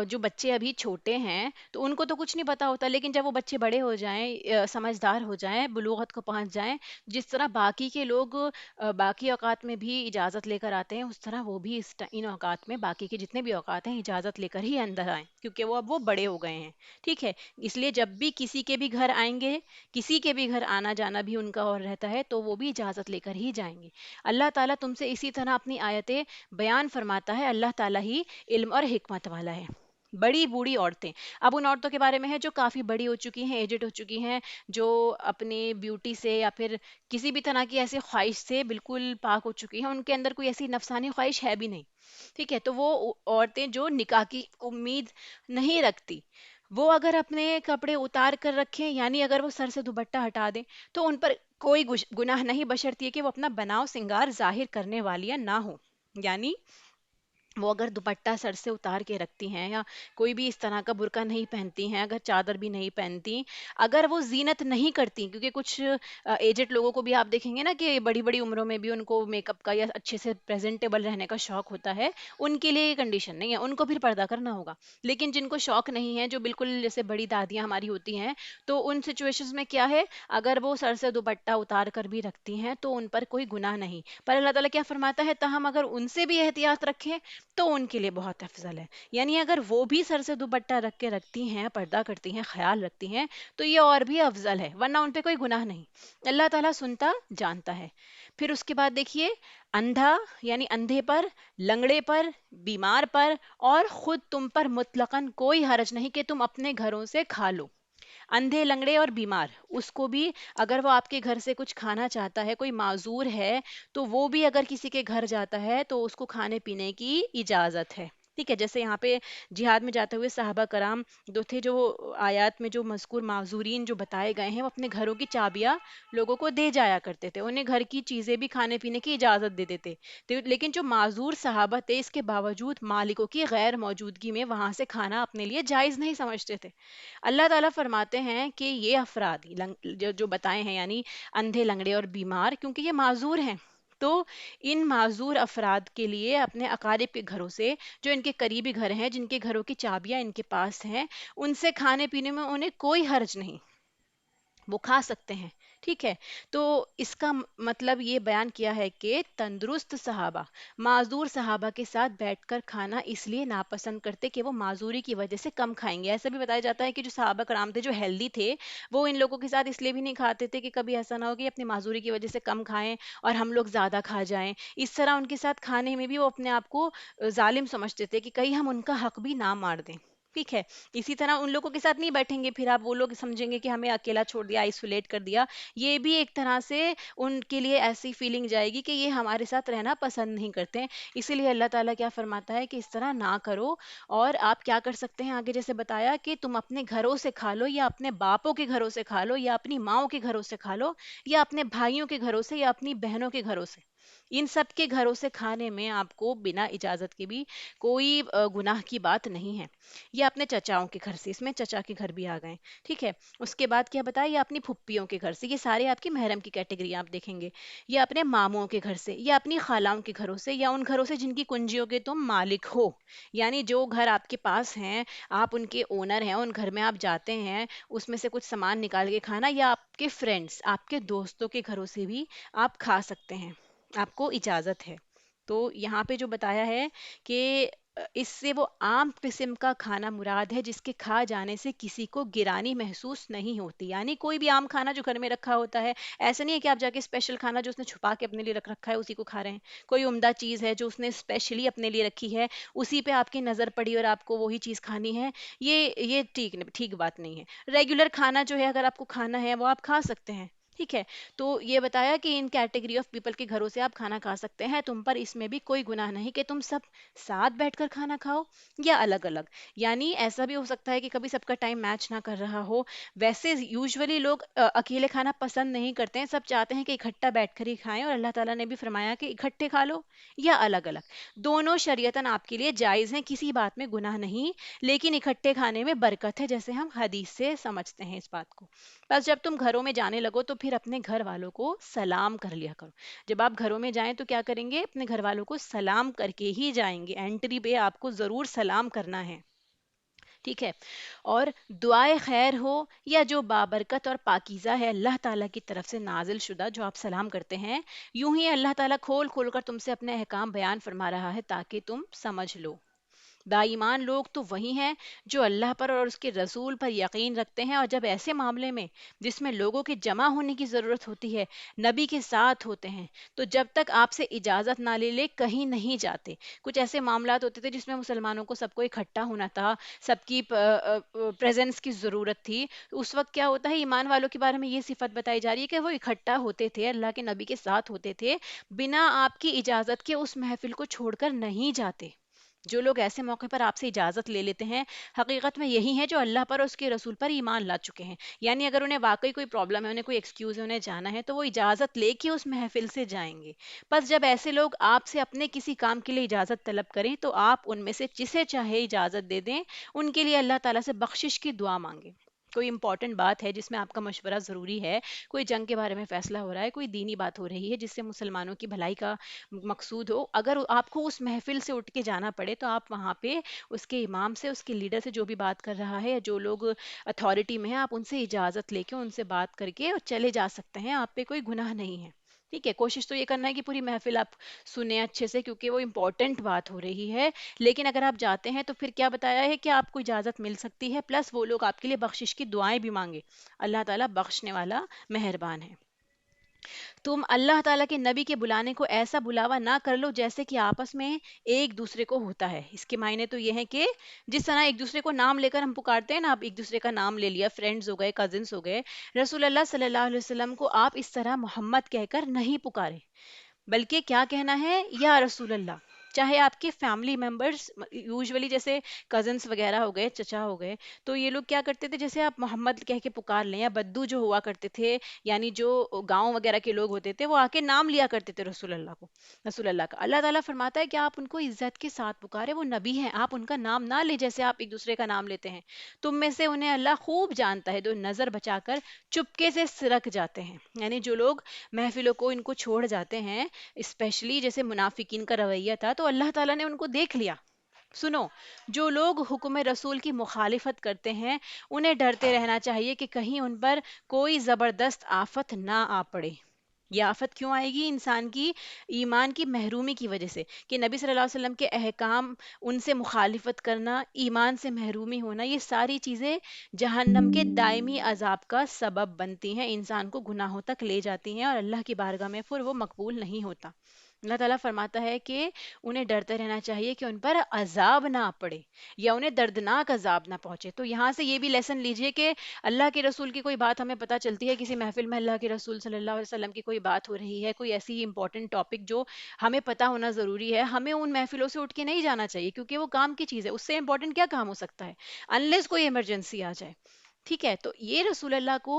جو بچے ابھی چھوٹے ہیں تو ان کو تو کچھ نہیں پتا ہوتا، لیکن جب وہ بچے بڑے ہو جائیں، سمجھدار ہو جائیں، بلوغت کو پہنچ جائیں، جس طرح باقی کے لوگ باقی اوقات میں بھی اجازت لے کر آتے ہیں، اس طرح وہ بھی ان اوقات میں باقی کے جتنے بھی اوقات ہیں اجازت لے کر ہی اندر آئیں، کیونکہ وہ اب وہ بڑے ہو گئے ہیں. ٹھیک ہے. اس لیے جب بھی کسی کے بھی گھر آئیں گے، کسی کے بھی گھر آنا جانا بھی ان کا اور رہتا ہے، تو وہ بھی اجازت لے کر ہی جائیں گے. اللہ تعالیٰ تم سے اسی طرح اپنی آیتیں بیان فرماتا ہے. اللہ تعالیٰ ہی علم اور حکمت والا ہے. بڑی بوڑھی عورتیں، اب ان عورتوں کے بارے میں ہے جو کافی بڑی ہو چکی ہیں، ایجڈ ہو چکی ہیں، جو اپنی بیوٹی سے یا پھر کسی بھی طرح کی ایسی خواہش سے بالکل پاک ہو چکی ہیں، ان کے اندر کوئی ایسی نفسانی خواہش ہے بھی نہیں. ٹھیک ہے. تو وہ عورتیں جو نکاح کی امید نہیں رکھتی، وہ اگر اپنے کپڑے اتار کر رکھیں، یعنی اگر وہ سر سے دوپٹہ ہٹا دیں، تو ان پر کوئی گناہ نہیں، بشرطیے کہ وہ اپنا بناؤ سنگار ظاہر کرنے والیاں نہ ہو. یعنی وہ اگر دوپٹہ سر سے اتار کے رکھتی ہیں، یا کوئی بھی اس طرح کا برقع نہیں پہنتی ہیں، اگر چادر بھی نہیں پہنتی، اگر وہ زینت نہیں کرتی، کیونکہ کچھ ایجڈ لوگوں کو بھی آپ دیکھیں گے نا کہ بڑی بڑی عمروں میں بھی ان کو میک اپ کا یا اچھے سے پریزنٹیبل رہنے کا شوق ہوتا ہے، ان کے لیے یہ کنڈیشن نہیں ہے، ان کو پھر پردہ کرنا ہوگا. لیکن جن کو شوق نہیں ہے، جو بالکل جیسے بڑی دادیاں ہماری ہوتی ہیں، تو ان سچویشنز میں کیا ہے، اگر وہ سر سے دوپٹہ اتار کر بھی رکھتی ہیں تو ان پر کوئی گناہ نہیں. پر اللہ تعالیٰ کیا فرماتا ہے، تاہم اگر ان سے بھی احتیاط رکھیں تو ان کے لیے بہت افضل ہے. یعنی اگر وہ بھی سر سے دوپٹہ رکھ کے رکھتی ہیں، پردہ کرتی ہیں، خیال رکھتی ہیں، تو یہ اور بھی افضل ہے، ورنہ ان پہ کوئی گناہ نہیں. اللہ تعالیٰ سنتا جانتا ہے. پھر اس کے بعد دیکھیے، اندھا یعنی اندھے پر، لنگڑے پر، بیمار پر اور خود تم پر مطلقاً کوئی حرج نہیں کہ تم اپنے گھروں سے کھا لو. اندھے لنگڑے اور بیمار، اس کو بھی اگر وہ آپ کے گھر سے کچھ کھانا چاہتا ہے، کوئی معذور ہے، تو وہ بھی اگر کسی کے گھر جاتا ہے تو اس کو کھانے پینے کی اجازت ہے. ٹھیک ہے. جیسے یہاں پہ جہاد میں جاتے ہوئے صحابہ کرام جو تھے، جو آیات میں جو مذکور معذورین جو بتائے گئے ہیں، وہ اپنے گھروں کی چابیاں لوگوں کو دے جایا کرتے تھے، انہیں گھر کی چیزیں بھی کھانے پینے کی اجازت دیتے تھے. لیکن جو معذور صحابہ تھے، اس کے باوجود مالکوں کی غیر موجودگی میں وہاں سے کھانا اپنے لیے جائز نہیں سمجھتے تھے. اللہ تعالیٰ فرماتے ہیں کہ یہ افراد جو بتائے ہیں، یعنی اندھے لنگڑے اور بیمار، کیونکہ یہ معذور ہیں، تو ان معذور افراد کے لیے اپنے اقارب کے گھروں سے، جو ان کے قریبی گھر ہیں، جن کے گھروں کی چابیاں ان کے پاس ہیں، ان سے کھانے پینے میں انہیں کوئی حرج نہیں، وہ کھا سکتے ہیں. ٹھیک ہے. تو اس کا مطلب یہ بیان کیا ہے کہ تندرست صحابہ معذور صحابہ کے ساتھ بیٹھ کر کھانا اس لیے ناپسند کرتے کہ وہ معذوری کی وجہ سے کم کھائیں گے. ایسا بھی بتایا جاتا ہے کہ جو صحابہ کرام تھے، جو ہیلدی تھے، وہ ان لوگوں کے ساتھ اس لیے بھی نہیں کھاتے تھے کہ کبھی ایسا نہ ہو کہ اپنی معذوری کی وجہ سے کم کھائیں اور ہم لوگ زیادہ کھا جائیں. اس طرح ان کے ساتھ کھانے میں بھی وہ اپنے آپ کو ظالم سمجھتے تھے کہ کہیں ہم ان کا حق بھی نہ مار دیں. ٹھیک ہے. اسی طرح ان لوگوں کے ساتھ نہیں بیٹھیں گے، پھر آپ وہ لوگ سمجھیں گے کہ ہمیں اکیلا چھوڑ دیا، آئسولیٹ کر دیا. یہ بھی ایک طرح سے ان کے لیے ایسی فیلنگ جائے گی کہ یہ ہمارے ساتھ رہنا پسند نہیں کرتے ہیں. اسی لیے اللہ تعالیٰ کیا فرماتا ہے کہ اس طرح نہ کرو. اور آپ کیا کر سکتے ہیں، آگے جیسے بتایا کہ تم اپنے گھروں سے کھا لو، یا اپنے باپوں کے گھروں سے کھا لو، یا اپنی ماؤں کے گھروں سے کھا لو، یا اپنے بھائیوں کے گھروں سے، یا اپنی بہنوں کے گھروں سے. ان سب کے گھروں سے کھانے میں آپ کو بنا اجازت کے بھی کوئی گناہ کی بات نہیں ہے. یا اپنے چچاؤں کے گھر سے، اس میں چچا کے گھر بھی آ گئے. ٹھیک ہے. اس کے بعد کیا بتایا، یا اپنی پھپھیوں کے گھر سے، یہ سارے آپ کی محرم کی کیٹیگری آپ دیکھیں گے. یا اپنے ماموں کے گھر سے، یا اپنی خالاؤں کے گھروں سے، یا ان گھروں سے جن کی کنجیوں کے تم مالک ہو. یعنی جو گھر آپ کے پاس ہیں، آپ ان کے اونر ہیں، ان گھر میں آپ جاتے ہیں، اس میں سے کچھ سامان نکال کے کھانا. یا آپ کے فرینڈس، آپ کے دوستوں کے گھروں سے بھی آپ کھا سکتے ہیں، آپ کو اجازت ہے. تو یہاں پہ جو بتایا ہے کہ اس سے وہ عام قسم کا کھانا مراد ہے جس کے کھا جانے سے کسی کو گرانی محسوس نہیں ہوتی. یعنی کوئی بھی عام کھانا جو گھر میں رکھا ہوتا ہے، ایسا نہیں ہے کہ آپ جا کے اسپیشل کھانا جو اس نے چھپا کے اپنے لیے رکھ رکھا ہے اسی کو کھا رہے ہیں. کوئی عمدہ چیز ہے جو اس نے اسپیشلی اپنے لیے رکھی ہے، اسی پہ آپ کی نظر پڑی اور آپ کو وہی چیز کھانی ہے، یہ ٹھیک بات نہیں ہے. ریگولر کھانا جو ہے، اگر آپ کو کھانا ہے وہ آپ کھا سکتے ہیں. ٹھیک ہے، تو یہ بتایا کہ ان کیٹیگری آف پیپل کے گھروں سے آپ کھانا کھا سکتے ہیں، تم پر اس میں بھی کوئی گناہ نہیں کہ تم سب ساتھ بیٹھ کر کھانا کھاؤ یا الگ الگ. یعنی ایسا بھی ہو سکتا ہے کہ کبھی سب کا ٹائم میچ نہ کر رہا ہو. ویسے یوزولی لوگ اکیلے کھانا پسند نہیں کرتے ہیں، سب چاہتے ہیں کہ اکٹھا بیٹھ کر ہی کھائیں، اور اللہ تعالیٰ نے بھی فرمایا کہ اکٹھے کھا لو یا الگ الگ، دونوں شریعتاً آپ کے لیے جائز ہیں، کسی بات میں گناہ نہیں. لیکن اکٹھے کھانے میں برکت ہے، جیسے ہم حدیث سے سمجھتے ہیں اس بات کو. بس جب تم گھروں میں جانے لگو تو پھر اپنے گھر والوں کو سلام کر لیا کرو. جب آپ گھروں میں جائیں تو کیا کریں گے؟ اپنے گھر والوں کو سلام کر کے ہی جائیں گے، انٹری پہ آپ کو ضرور سلام کرنا ہے. ٹھیک ہے، اور دعائے خیر ہو یا جو بابرکت اور پاکیزہ ہے اللہ تعالیٰ کی طرف سے نازل شدہ جو آپ سلام کرتے ہیں، یوں ہی اللہ تعالیٰ کھول کھول کر تم سے اپنے احکام بیان فرما رہا ہے تاکہ تم سمجھ لو. با ایمان لوگ تو وہی ہیں جو اللہ پر اور اس کے رسول پر یقین رکھتے ہیں، اور جب ایسے معاملے میں جس میں لوگوں کے جمع ہونے کی ضرورت ہوتی ہے نبی کے ساتھ ہوتے ہیں، تو جب تک آپ سے اجازت نہ لے لے کہیں نہیں جاتے. کچھ ایسے معاملات ہوتے تھے جس میں مسلمانوں کو سب کو اکٹھا ہونا تھا، سب کی پریزنس کی ضرورت تھی. اس وقت کیا ہوتا ہے، ایمان والوں کے بارے میں یہ صفت بتائی جا رہی ہے کہ وہ اکٹھا ہوتے تھے، اللہ کے نبی کے ساتھ ہوتے تھے، بنا آپ کی اجازت کے اس محفل کو چھوڑ کر نہیں جاتے. جو لوگ ایسے موقع پر آپ سے اجازت لے لیتے ہیں حقیقت میں یہی ہیں جو اللہ پر اور اس کے رسول پر ایمان لا چکے ہیں. یعنی اگر انہیں واقعی کوئی پرابلم ہے، انہیں کوئی ایکسکیوز ہے، انہیں جانا ہے، تو وہ اجازت لے کے اس محفل سے جائیں گے. بس جب ایسے لوگ آپ سے اپنے کسی کام کے لیے اجازت طلب کریں تو آپ ان میں سے جسے چاہے اجازت دے دیں، ان کے لیے اللہ تعالیٰ سے بخشش کی دعا مانگیں. کوئی امپورٹنٹ بات ہے جس میں آپ کا مشورہ ضروری ہے، کوئی جنگ کے بارے میں فیصلہ ہو رہا ہے، کوئی دینی بات ہو رہی ہے جس سے مسلمانوں کی بھلائی کا مقصود ہو، اگر آپ کو اس محفل سے اٹھ کے جانا پڑے تو آپ وہاں پہ اس کے امام سے، اس کے لیڈر سے جو بھی بات کر رہا ہے یا جو لوگ اتھارٹی میں ہیں، آپ ان سے اجازت لے کے ان سے بات کر کے اور چلے جا سکتے ہیں، آپ پہ کوئی گناہ نہیں ہے. ٹھیک ہے، کوشش تو یہ کرنا ہے کہ پوری محفل آپ سنیں اچھے سے کیونکہ وہ امپورٹنٹ بات ہو رہی ہے. لیکن اگر آپ جاتے ہیں تو پھر کیا بتایا ہے کہ آپ کو اجازت مل سکتی ہے، پلس وہ لوگ آپ کے لیے بخشش کی دعائیں بھی مانگے. اللہ تعالیٰ بخشنے والا مہربان ہے. تم اللہ تعالیٰ کے نبی کے بلانے کو ایسا بلاوا نہ کر لو جیسے کہ آپس میں ایک دوسرے کو ہوتا ہے. اس کے معنی تو یہ ہے کہ جس طرح ایک دوسرے کو نام لے کر ہم پکارتے ہیں نا، آپ ایک دوسرے کا نام لے لیا، فرینڈز ہو گئے، کزنس ہو گئے، رسول اللہ صلی اللہ علیہ وسلم کو آپ اس طرح محمد کہہ کر نہیں پکارے، بلکہ کیا کہنا ہے؟ یا رسول اللہ. چاہے آپ کے فیملی ممبرس یوزولی جیسے کزنس وغیرہ ہو گئے، چچا ہو گئے، تو یہ لوگ کیا کرتے تھے، جیسے آپ محمد کہہ کے پکار لیں، یا بدو جو ہوا کرتے تھے، یعنی جو گاؤں وغیرہ کے لوگ ہوتے تھے وہ آ کے نام لیا کرتے تھے رسول اللہ کو، رسول اللہ کا. اللہ تعالیٰ فرماتا ہے کہ آپ ان کو عزت کے ساتھ پکارے، وہ نبی ہیں، آپ ان کا نام نہ لیں جیسے آپ ایک دوسرے کا نام لیتے ہیں. تم میں سے انہیں اللہ خوب جانتا ہے جو نظر بچا کر چپکے سے سرک جاتے ہیں. یعنی جو لوگ محفلوں کو ان کو چھوڑ جاتے ہیں، اسپیشلی جیسے منافقین کا رویہ تھا، تو اللہ تعالیٰ نے ان کو دیکھ لیا. سنو، جو لوگ حکم رسول کی مخالفت کرتے ہیں انہیں ڈرتے رہنا چاہیے کہ کہیں ان پر کوئی زبردست آفت نہ آ پڑے. یہ آفت کیوں آئے گی؟ انسان کی ایمان کی محرومی کی وجہ سے، کہ نبی صلی اللہ علیہ وسلم کے احکام، ان سے مخالفت کرنا، ایمان سے محرومی ہونا، یہ ساری چیزیں جہنم کے دائمی عذاب کا سبب بنتی ہیں، انسان کو گناہوں تک لے جاتی ہیں اور اللہ کی بارگاہ میں پھر وہ مقبول نہیں ہوتا. اللہ تعالیٰ فرماتا ہے کہ انہیں ڈرتے رہنا چاہیے کہ ان پر عذاب نہ پڑے یا انہیں دردناک عذاب نہ پہنچے. تو یہاں سے یہ بھی لیسن لیجئے کہ اللہ کے رسول کی کوئی بات ہمیں پتہ چلتی ہے، کسی محفل میں اللہ کے رسول صلی اللہ علیہ وسلم کی کوئی بات ہو رہی ہے، کوئی ایسی امپورٹنٹ ٹاپک جو ہمیں پتہ ہونا ضروری ہے، ہمیں ان محفلوں سے اٹھ کے نہیں جانا چاہیے کیونکہ وہ کام کی چیز ہے. اس سے امپورٹنٹ کیا کام ہو سکتا ہے انلیس کوئی ایمرجنسی آ جائے. ٹھیک ہے، تو یہ رسول اللہ کو،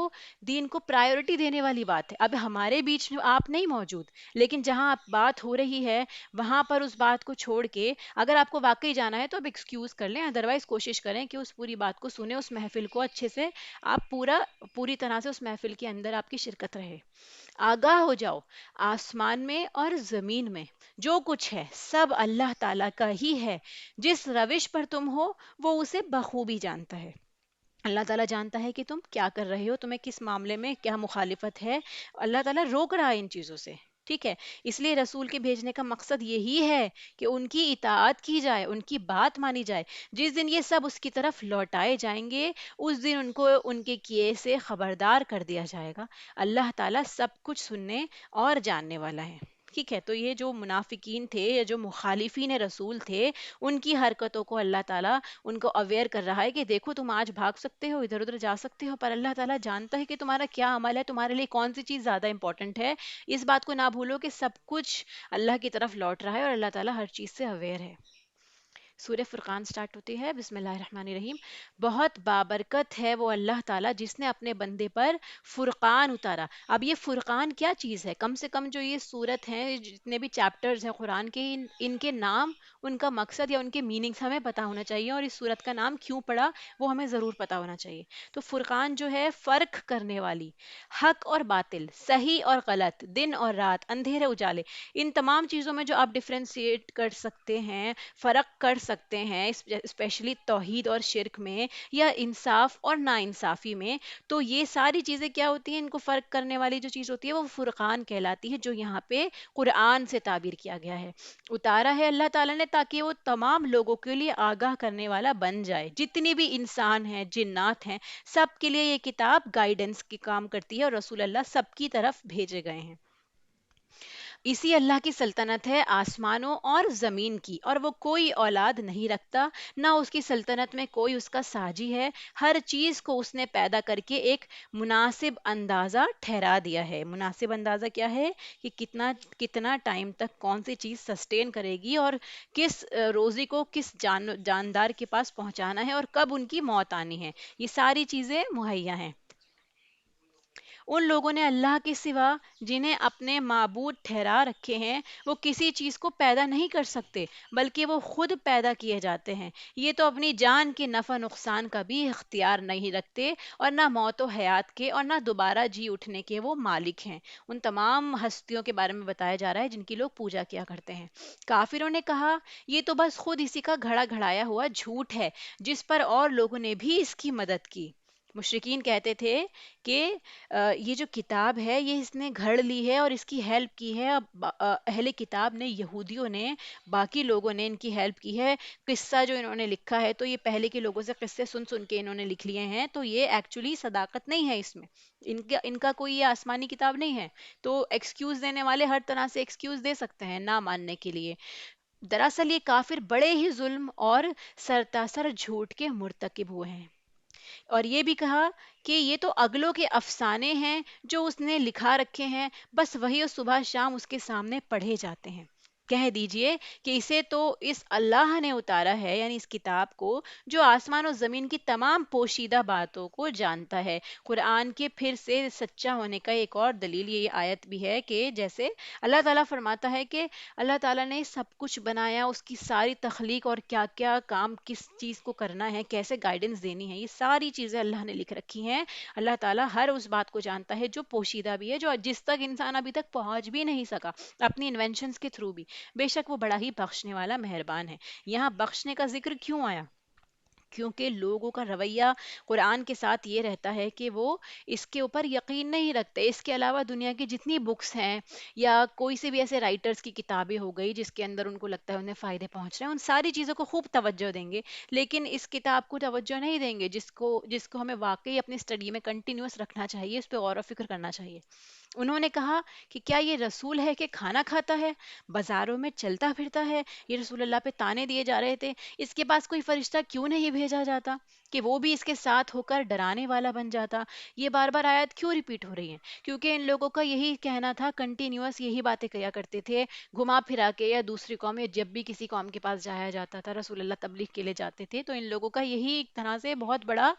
دین کو پرائیورٹی دینے والی بات ہے. اب ہمارے بیچ میں آپ نہیں موجود، لیکن جہاں بات ہو رہی ہے وہاں پر اس بات کو چھوڑ کے اگر آپ کو واقعی جانا ہے تو اب ایکسکیوز کر لیں، ادروائز کوشش کریں کہ اس پوری بات کو سنیں، اس محفل کو اچھے سے آپ پوری طرح سے اس محفل کے اندر آپ کی شرکت رہے. آگاہ ہو جاؤ، آسمان میں اور زمین میں جو کچھ ہے سب اللہ تعالیٰ کا ہی ہے. جس روش پر تم ہو وہ اسے بخوبی جانتا ہے. اللہ تعالیٰ جانتا ہے کہ تم کیا کر رہے ہو، تمہیں کس معاملے میں کیا مخالفت ہے. اللہ تعالیٰ روک رہا ہے ان چیزوں سے. ٹھیک ہے، اس لیے رسول کے بھیجنے کا مقصد یہی ہے کہ ان کی اطاعت کی جائے، ان کی بات مانی جائے. جس دن یہ سب اس کی طرف لوٹائے جائیں گے اس دن ان کو ان کے کیے سے خبردار کر دیا جائے گا. اللہ تعالیٰ سب کچھ سننے اور جاننے والا ہے. ٹھیک ہے، تو یہ جو منافقین تھے یا جو مخالفین رسول تھے، ان کی حرکتوں کو اللہ تعالیٰ ان کو اویئر کر رہا ہے کہ دیکھو تم آج بھاگ سکتے ہو، ادھر ادھر جا سکتے ہو، پر اللہ تعالیٰ جانتا ہے کہ تمہارا کیا عمل ہے، تمہارے لیے کون سی چیز زیادہ امپورٹنٹ ہے. اس بات کو نہ بھولو کہ سب کچھ اللہ کی طرف لوٹ رہا ہے اور اللہ تعالیٰ ہر چیز سے اویئر ہے. سورہ فرقان سٹارٹ ہوتی ہے بسم اللہ الرحمن الرحیم. بہت بابرکت ہے وہ اللہ تعالیٰ جس نے اپنے بندے پر فرقان اتارا. اب یہ فرقان کیا چیز ہے؟ کم سے کم جو یہ سورت ہیں، جتنے بھی چیپٹرز ہیں قرآن کے، ان کے نام، ان کا مقصد یا ان کے میننگز ہمیں پتہ ہونا چاہیے، اور اس سورت کا نام کیوں پڑا وہ ہمیں ضرور پتہ ہونا چاہیے. تو فرقان جو ہے فرق کرنے والی، حق اور باطل، صحیح اور غلط، دن اور رات، اندھیرے اجالے، ان تمام چیزوں میں جو آپ ڈفرینشیٹ کر سکتے ہیں، فرق کر سکتے ہیں، اسپیشلی توحید اور شرک میں، یا انصاف اور نا انصافی میں، تو یہ ساری چیزیں کیا ہوتی ہیں؟ ان کو فرق کرنے والی جو چیز ہوتی ہے وہ فرقان کہلاتی ہے، جو یہاں پہ قرآن سے تعبیر کیا گیا ہے. اتارا ہے اللہ تعالیٰ نے تاکہ وہ تمام لوگوں کے لیے آگاہ کرنے والا بن جائے. جتنی بھی انسان ہیں، جنات ہیں، سب کے لیے یہ کتاب گائیڈنس کی کام کرتی ہے، اور رسول اللہ سب کی طرف بھیجے گئے ہیں. اسی اللہ کی سلطنت ہے آسمانوں اور زمین کی، اور وہ کوئی اولاد نہیں رکھتا، نہ اس کی سلطنت میں کوئی اس کا ساجی ہے. ہر چیز کو اس نے پیدا کر کے ایک مناسب اندازہ ٹھہرا دیا ہے. مناسب اندازہ کیا ہے؟ کہ کتنا کتنا ٹائم تک کون سی چیز سسٹین کرے گی، اور کس روزی کو کس جاندار کے پاس پہنچانا ہے، اور کب ان کی موت آنی ہے. یہ ساری چیزیں مہیا ہیں. ان لوگوں نے اللہ کے سوا جنہیں اپنے معبود ٹھہرا رکھے ہیں، وہ کسی چیز کو پیدا نہیں کر سکتے، بلکہ وہ خود پیدا کیے جاتے ہیں. یہ تو اپنی جان کے نفع نقصان کا بھی اختیار نہیں رکھتے، اور نہ موت و حیات کے، اور نہ دوبارہ جی اٹھنے کے وہ مالک ہیں. ان تمام ہستیوں کے بارے میں بتایا جا رہا ہے جن کی لوگ پوجا کیا کرتے ہیں. کافروں نے کہا یہ تو بس خود اسی کا گھڑا گھڑایا ہوا جھوٹ ہے جس پر اور لوگوں نے بھی اس کی مدد کی. مشرکین کہتے تھے کہ یہ جو کتاب ہے یہ اس نے گھڑ لی ہے اور اس کی ہیلپ کی ہے. اب اہل کتاب نے، یہودیوں نے، باقی لوگوں نے ان کی ہیلپ کی ہے. قصہ جو انہوں نے لکھا ہے تو یہ پہلے کے لوگوں سے قصے سن سن کے انہوں نے لکھ لیے ہیں، تو یہ ایکچولی صداقت نہیں ہے اس میں. ان کا کوئی یہ آسمانی کتاب نہیں ہے. تو ایکسکیوز دینے والے ہر طرح سے ایکسکیوز دے سکتے ہیں نہ ماننے کے لیے. دراصل یہ کافر بڑے ہی ظلم اور سرتاسر جھوٹ کے مرتکب ہوئے ہیں. اور یہ بھی کہا کہ یہ تو اگلوں کے افسانے ہیں جو اس نے لکھا رکھے ہیں، بس وہی اور صبح شام اس کے سامنے پڑھے جاتے ہیں. کہہ دیجئے کہ اسے تو اس اللہ نے اتارا ہے، یعنی اس کتاب کو، جو آسمان و زمین کی تمام پوشیدہ باتوں کو جانتا ہے. قرآن کے پھر سے سچا ہونے کا ایک اور دلیل یہ آیت بھی ہے کہ جیسے اللہ تعالیٰ فرماتا ہے کہ اللہ تعالیٰ نے سب کچھ بنایا، اس کی ساری تخلیق اور کیا کیا کام کس چیز کو کرنا ہے، کیسے گائیڈنس دینی ہے، یہ ساری چیزیں اللہ نے لکھ رکھی ہیں. اللہ تعالیٰ ہر اس بات کو جانتا ہے جو پوشیدہ بھی ہے، جو جس تک انسان ابھی تک پہنچ بھی نہیں سکا اپنی انوینشنز کے تھرو بھی. بے شک وہ بڑا ہی بخشنے والا مہربان ہے. یہاں بخشنے کا ذکر کیوں آیا؟ کیونکہ لوگوں کا رویہ قرآن کے ساتھ یہ رہتا ہے کہ وہ اس کے اوپر یقین نہیں رکھتے. اس کے علاوہ دنیا کی جتنی بکس ہیں یا کوئی سے بھی ایسے رائٹرز کی کتابیں ہو گئی جس کے اندر ان کو لگتا ہے انہیں فائدے پہنچ رہے ہیں، ان ساری چیزوں کو خوب توجہ دیں گے، لیکن اس کتاب کو توجہ نہیں دیں گے جس کو ہمیں واقعی اپنی اسٹڈی میں کنٹینیوس رکھنا چاہیے، اس پہ غور و فکر کرنا چاہیے. انہوں نے کہا کہ کیا یہ رسول ہے کہ کھانا کھاتا ہے، بازاروں میں چلتا پھرتا ہے؟ یہ رسول اللہ پہ تانے دیے جا رہے تھے. اس کے پاس کوئی فرشتہ کیوں نہیں بھیجا جاتا کہ وہ بھی اس کے ساتھ ہو کر ڈرانے والا بن جاتا؟ یہ بار بار آیت کیوں ریپیٹ ہو رہی ہیں؟ کیونکہ ان لوگوں کا یہی کہنا تھا، کنٹینیوس یہی باتیں کیا کرتے تھے گھما پھرا کے، یا دوسری قوم، یا جب بھی کسی قوم کے پاس جایا جاتا تھا رسول اللہ تبلیغ کے لیے جاتے تھے، تو ان لوگوں کا یہی ایک طرح سے بہت بڑا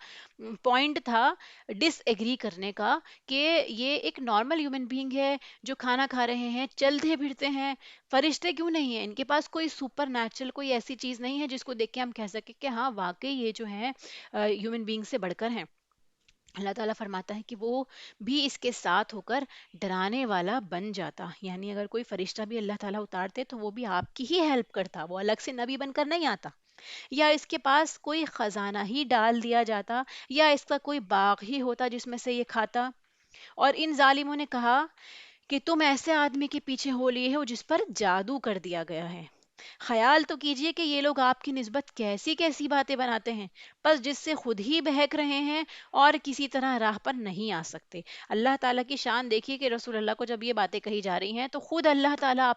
پوائنٹ تھا ڈس ایگری کرنے کا، کہ یہ ایک نارمل ہیومن بینگ ہے جو کھانا کھا رہے ہیں، چلتے پھرتے ہیں، فرشتے کیوں نہیں ہیں؟ ان کے پاس کوئی سپر نیچرل کوئی ایسی چیز نہیں ہے جس کو دیکھ کے ہم کہہ سکیں کہ ہاں واقعی یہ جو ہیں ہیومن بینگ سے بڑھ کر ہیں. اللہ تعالیٰ فرماتا ہے کہ وہ بھی اس کے ساتھ ہو کر ڈرانے والا بن جاتا. یعنی اگر کوئی فرشتہ بھی اللہ تعالیٰ اتارتے تو وہ بھی آپ کی ہی ہیلپ کرتا، وہ الگ سے نبی بن کر نہیں آتا. یا اس کے پاس کوئی خزانہ ہی ڈال دیا جاتا، یا اس کا کوئی باغ ہی ہوتا جس میں سے یہ کھاتا. اور ان ظالموں نے کہا کہ تم ایسے آدمی کے پیچھے ہو لیے ہو جس پر جادو کر دیا گیا ہے. خیال تو کیجئے کہ یہ لوگ آپ کی نسبت کیسی کیسی باتیں بناتے ہیں، بس جس سے خود ہی بہک رہے ہیں اور کسی طرح راہ پر نہیں آ سکتے۔ اللہ تعالیٰ کی شان دیکھیے کہ رسول اللہ کو جب یہ باتیں کہی جا رہی ہیں تو خود اللہ تعالیٰ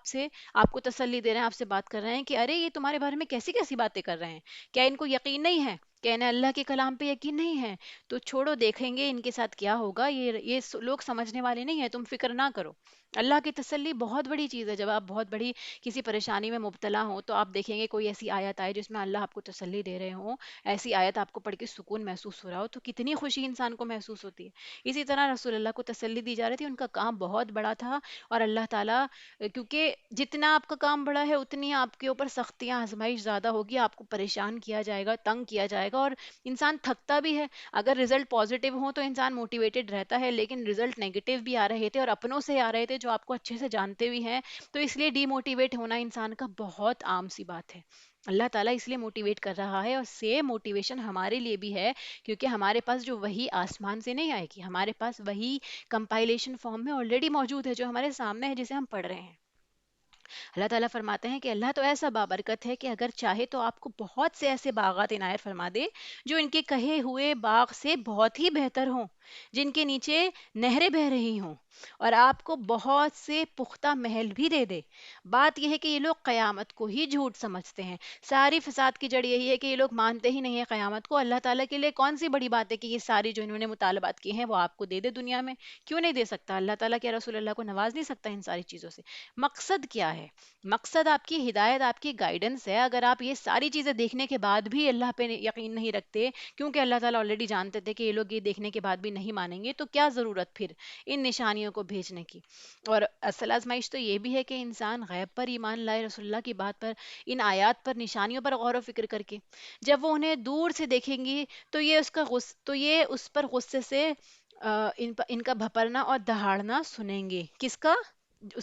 آپ کو تسلی دے رہے ہیں، آپ سے بات کر رہے ہیں کہ ارے یہ تمہارے بارے میں کیسی کیسی باتیں کر رہے ہیں، کیا ان کو یقین نہیں ہے؟ کیا انہیں اللہ کے کلام پہ یقین نہیں ہے؟ تو چھوڑو، دیکھیں گے ان کے ساتھ کیا ہوگا، یہ لوگ سمجھنے والے نہیں ہیں، تم فکر نہ کرو۔ اللہ کی تسلی بہت بڑی چیز ہے۔ جب آپ بہت بڑی کسی پریشانی میں مبتلا ہوں تو آپ دیکھیں گے کوئی ایسی آیت آئے جس میں اللہ آپ کو تسلی دے رہے ہوں، ایسی آیت آپ کو پڑھ کے سکون محسوس ہو رہا ہو تو کتنی خوشی انسان کو محسوس ہوتی ہے۔ اسی طرح رسول اللہ کو تسلی دی جا رہی تھی، ان کا کام بہت بڑا تھا، اور اللہ تعالیٰ کیونکہ جتنا آپ کا کام بڑا ہے اتنی آپ کے اوپر سختیاں آزمائش زیادہ ہوگی، آپ کو پریشان کیا جائے گا، تنگ کیا جائے گا، اور انسان تھکتا بھی ہے۔ اگر رزلٹ پازیٹیو ہو تو انسان موٹیویٹڈ رہتا ہے، لیکن رزلٹ نیگیٹو بھی آ رہے تھے اور اپنوں سے آ رہے تھے جو آپ کو اچھے سے جانتے بھی ہیں، تو اس لیے ڈی موٹیویٹ ہونا انسان کا بہت عام سی بات ہے۔ اللہ تعالیٰ اس لیے موٹیویٹ کر رہا ہے، اور سیم موٹیویشن ہمارے لیے بھی ہے، کیونکہ ہمارے پاس جو وہی آسمان سے نہیں آئے گی، ہمارے پاس وہی کمپائلیشن فارم میں آلریڈی موجود ہے جو ہمارے سامنے ہے، جسے ہم پڑھ رہے ہیں۔ اللہ تعالیٰ فرماتے ہیں کہ اللہ تو ایسا بابرکت ہے کہ اگر چاہے تو آپ کو بہت سے ایسے باغات عنایت فرما دے جو ان کے کہے ہوئے باغ سے بہت ہی بہتر ہوں، جن کے نیچے نہریں بہ رہی ہوں، اور آپ کو بہت سے پختہ محل بھی دے دے۔ بات یہ ہے کہ یہ لوگ قیامت کو ہی جھوٹ سمجھتے ہیں۔ ساری فساد کی جڑ یہی ہے کہ یہ لوگ مانتے ہی نہیں ہیں قیامت کو۔ اللہ تعالیٰ کے لیے کون سی بڑی بات ہے کہ یہ ساری جو انہوں نے مطالبات کیے ہیں وہ آپ کو دے دے دنیا میں؟ کیوں نہیں دے سکتا؟ اللہ تعالیٰ کیا رسول اللہ کو نواز نہیں سکتا ان ساری چیزوں سے؟ مقصد کیا ہے؟ مقصد آپ کی ہدایت، آپ کی گائیڈنس ہے۔ اگر آپ یہ ساری چیزیں دیکھنے کے بعد بھی اللہ پہ یقین نہیں رکھتے، کیونکہ اللہ تعالیٰ آلریڈی جانتے تھے کہ یہ لوگ یہ دیکھنے کے بعد بھی نہیں مانیں گے، تو کیا ضرورت پھر ان نشانیوں کو بھیجنے کی؟ اور اصل آزمائش تو یہ بھی ہے کہ انسان غیب پر ایمان لائے، رسول اللہ کی بات پر، ان آیات پر، نشانیوں پر غور و فکر کر کے۔ جب وہ انہیں دور سے دیکھیں گی تو یہ اس پر غصے سے ان کا بھپرنا اور دہاڑنا سنیں گے۔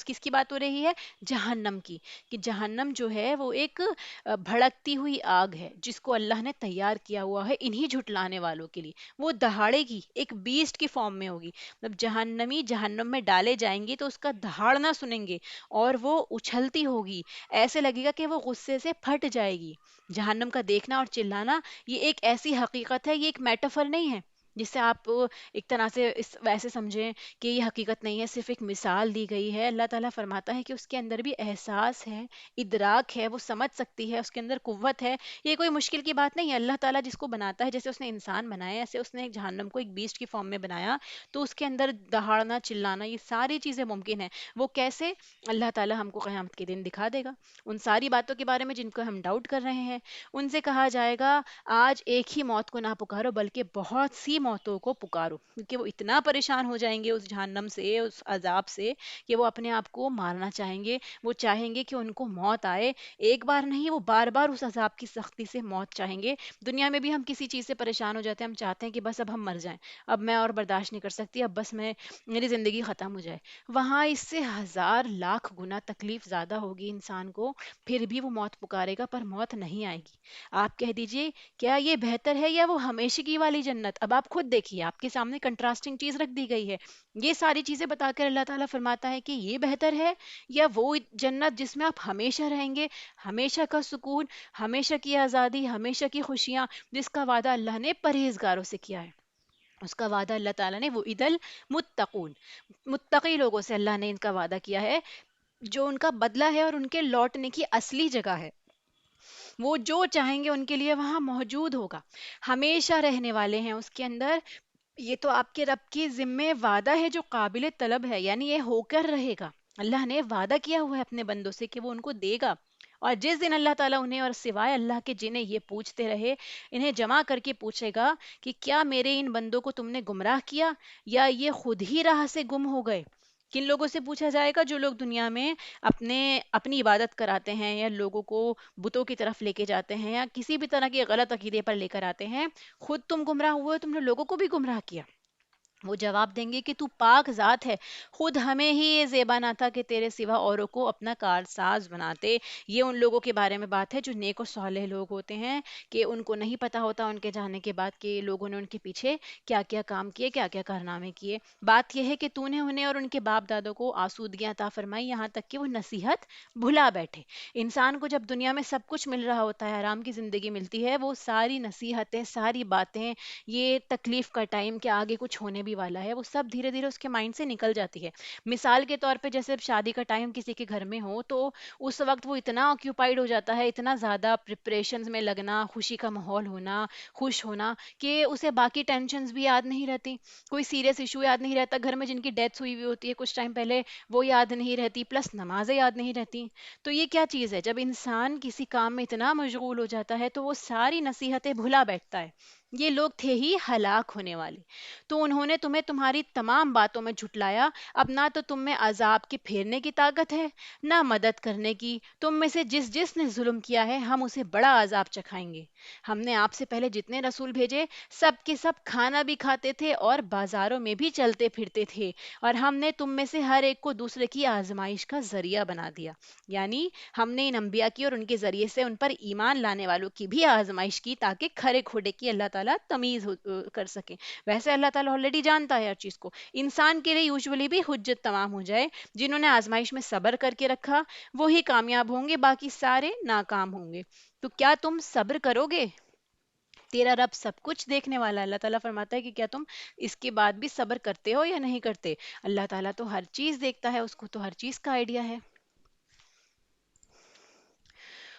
کس کی بات ہو رہی ہے؟ جہنم کی۔ کہ جہنم جو ہے وہ ایک بھڑکتی ہوئی آگ ہے جس کو اللہ نے تیار کیا ہوا ہے انہی جھٹلانے والوں کے لیے۔ وہ دہاڑے گی، ایک بیسٹ کی فارم میں ہوگی، مطلب جہنمی جہنم میں ڈالے جائیں گے تو اس کا دہاڑنا سنیں گے، اور وہ اچھلتی ہوگی، ایسے لگے گا کہ وہ غصے سے پھٹ جائے گی۔ جہنم کا دیکھنا اور چلانا یہ ایک ایسی حقیقت ہے، یہ ایک میٹافر نہیں ہے جس سے آپ ایک طرح سے ویسے سمجھیں کہ یہ حقیقت نہیں ہے، صرف ایک مثال دی گئی ہے۔ اللہ تعالیٰ فرماتا ہے کہ اس کے اندر بھی احساس ہے، ادراک ہے، وہ سمجھ سکتی ہے، اس کے اندر قوت ہے۔ یہ کوئی مشکل کی بات نہیں ہے۔ اللہ تعالیٰ جس کو بناتا ہے، جیسے اس نے انسان بنایا، ایسے اس نے ایک جہنم کو ایک بیسٹ کی فارم میں بنایا، تو اس کے اندر دہاڑنا، چلانا، یہ ساری چیزیں ممکن ہے۔ وہ کیسے؟ اللہ تعالیٰ ہم کو قیامت کے دن دکھا دے گا۔ ان ساری باتوں کے بارے میں جن کو ہم ڈاؤٹ کر رہے ہیں، ان سے کہا جائے گا آج ایک ہی موت کو نہ پکارو بلکہ بہت سی موتوں کو پکارو، کیونکہ وہ اتنا پریشان ہو جائیں گے اس جہنم سے، اس عذاب سے، کہ وہ اپنے آپ کو مارنا چاہیں گے۔ وہ چاہیں گے کہ ان کو موت آئے، ایک بار نہیں، وہ بار بار اس عذاب کی سختی سے موت چاہیں گے۔ دنیا میں بھی ہم کسی چیز سے پریشان ہو جاتے ہیں، ہم چاہتے ہیں کہ بس اب ہم مر جائیں، اب میں اور برداشت نہیں کر سکتی، اب بس میری زندگی ختم ہو جائے۔ وہاں اس سے ہزار لاکھ گنا تکلیف زیادہ ہوگی انسان کو، پھر بھی وہ موت پکارے گا، پر موت نہیں آئے گی۔ آپ کہہ دیجئے کیا یہ بہتر ہے یا وہ ہمیشگی والی جنت؟ اب آپ خود دیکھیے، آپ کے سامنے کنٹراسٹنگ چیز رکھ دی گئی ہے۔ یہ ساری چیزیں بتا کر اللہ تعالیٰ فرماتا ہے کہ یہ بہتر ہے یا وہ جنت جس میں آپ ہمیشہ رہیں گے، ہمیشہ کا سکون، ہمیشہ کی آزادی، ہمیشہ کی خوشیاں، جس کا وعدہ اللہ نے پرہیزگاروں سے کیا ہے۔ اس کا وعدہ اللہ تعالیٰ نے وہ عید المتقون، متقی لوگوں سے اللہ نے ان کا وعدہ کیا ہے، جو ان کا بدلہ ہے اور ان کے لوٹنے کی اصلی جگہ ہے۔ وہ جو چاہیں گے ان کے لیے وہاں موجود ہوگا، ہمیشہ رہنے والے ہیں اس کے اندر۔ یہ تو آپ کے رب کی ذمہ وعدہ ہے جو قابل طلب ہے، یعنی یہ ہو کر رہے گا۔ اللہ نے وعدہ کیا ہوا ہے اپنے بندوں سے کہ وہ ان کو دے گا، اور جس دن اللہ تعالیٰ انہیں اور سوائے اللہ کے جنہیں یہ پوچھتے رہے، انہیں جمع کر کے پوچھے گا کہ کیا میرے ان بندوں کو تم نے گمراہ کیا یا یہ خود ہی راہ سے گم ہو گئے؟ کن لوگوں سے پوچھا جائے گا؟ جو لوگ دنیا میں اپنی عبادت کراتے ہیں یا لوگوں کو بتوں کی طرف لے کے جاتے ہیں یا کسی بھی طرح کے غلط عقیدے پر لے کر آتے ہیں۔ خود تم گمراہ ہوئے، تم نے لوگوں کو بھی گمراہ کیا۔ وہ جواب دیں گے کہ تو پاک ذات ہے، خود ہمیں ہی یہ زیبا نہ تھا کہ تیرے سوا اوروں کو اپنا کارساز بناتے۔ یہ ان لوگوں کے بارے میں بات ہے جو نیک و صالح لوگ ہوتے ہیں، کہ ان کو نہیں پتا ہوتا ان کے جانے کے بعد کہ لوگوں نے ان کے پیچھے کیا کیا کام کیے، کیا کیا کارنامے کیے۔ بات یہ ہے کہ تو نے انہیں اور ان کے باپ دادوں کو آسودگیاں عطا فرمائی، یہاں تک کہ وہ نصیحت بھلا بیٹھے۔ انسان کو جب دنیا میں سب کچھ مل رہا ہوتا ہے، آرام کی زندگی ملتی ہے، وہ ساری نصیحتیں، ساری باتیں، یہ تکلیف کا ٹائم کہ آگے کچھ ہونے بھی والا ہے، وہ سب دھیرے دھیرے اس کے مائنڈ سے نکل جاتی ہے۔ مثال کے طور پہ جیسے شادی کا ٹائم کسی کے گھر میں ہو تو اس وقت وہ اتنا آکیوپائڈ ہو جاتا ہے، اتنا زیادہ پریپریشنز میں لگنا، خوشی کا ماحول ہونا، خوش ہونا، کہ اسے باقی ٹینشنز بھی یاد نہیں رہتی، کوئی سیریس ایشو یاد نہیں رہتا، گھر میں جن کی ڈیتھ ہوئی ہوئی ہوتی ہے کچھ ٹائم پہلے وہ یاد نہیں رہتی، پلس نمازیں یاد نہیں رہتی۔ تو یہ کیا چیز ہے؟ جب انسان کسی کام میں اتنا مشغول ہو جاتا ہے تو وہ ساری نصیحتیں بھلا بیٹھتا ہے۔ یہ لوگ تھے ہی ہلاک ہونے والے، تو انہوں نے تمہیں تمہاری تمام باتوں میں جھٹلایا۔ اب نہ تو تم میں عذاب کے پھیرنے کی طاقت ہے، نہ مدد کرنے کی۔ تم میں سے جس جس نے ظلم کیا ہے ہم اسے بڑا عذاب چکھائیں گے۔ ہم نے آپ سے پہلے جتنے رسول بھیجے سب کے سب کھانا بھی کھاتے تھے اور بازاروں میں بھی چلتے پھرتے تھے، اور ہم نے تم میں سے ہر ایک کو دوسرے کی آزمائش کا ذریعہ بنا دیا۔ یعنی ہم نے ان انبیاء کی اور ان کے ذریعے سے ان پر ایمان لانے والوں کی بھی آزمائش کی، تاکہ کھرے کھوٹے کی اللہ تعالیٰ تمیز کر سکے۔ ویسے اللہ تعالیٰ آلریڈی جانتا ہے ہر چیز کو، انسان کے لیے یوزولی بھی حجت تمام ہو جائے۔ جنہوں نے آزمائش میں صبر کر کے رکھا وہی کامیاب ہوں گے، باقی سارے ناکام ہوں گے۔ تو کیا تم صبر کرو گے؟ تیرا رب سب کچھ دیکھنے والا ہے۔ اللہ تعالیٰ فرماتا ہے کہ کیا تم اس کے بعد بھی صبر کرتے ہو یا نہیں کرتے؟ اللہ تعالیٰ تو ہر چیز دیکھتا ہے، اس کو تو ہر چیز کا آئیڈیا ہے۔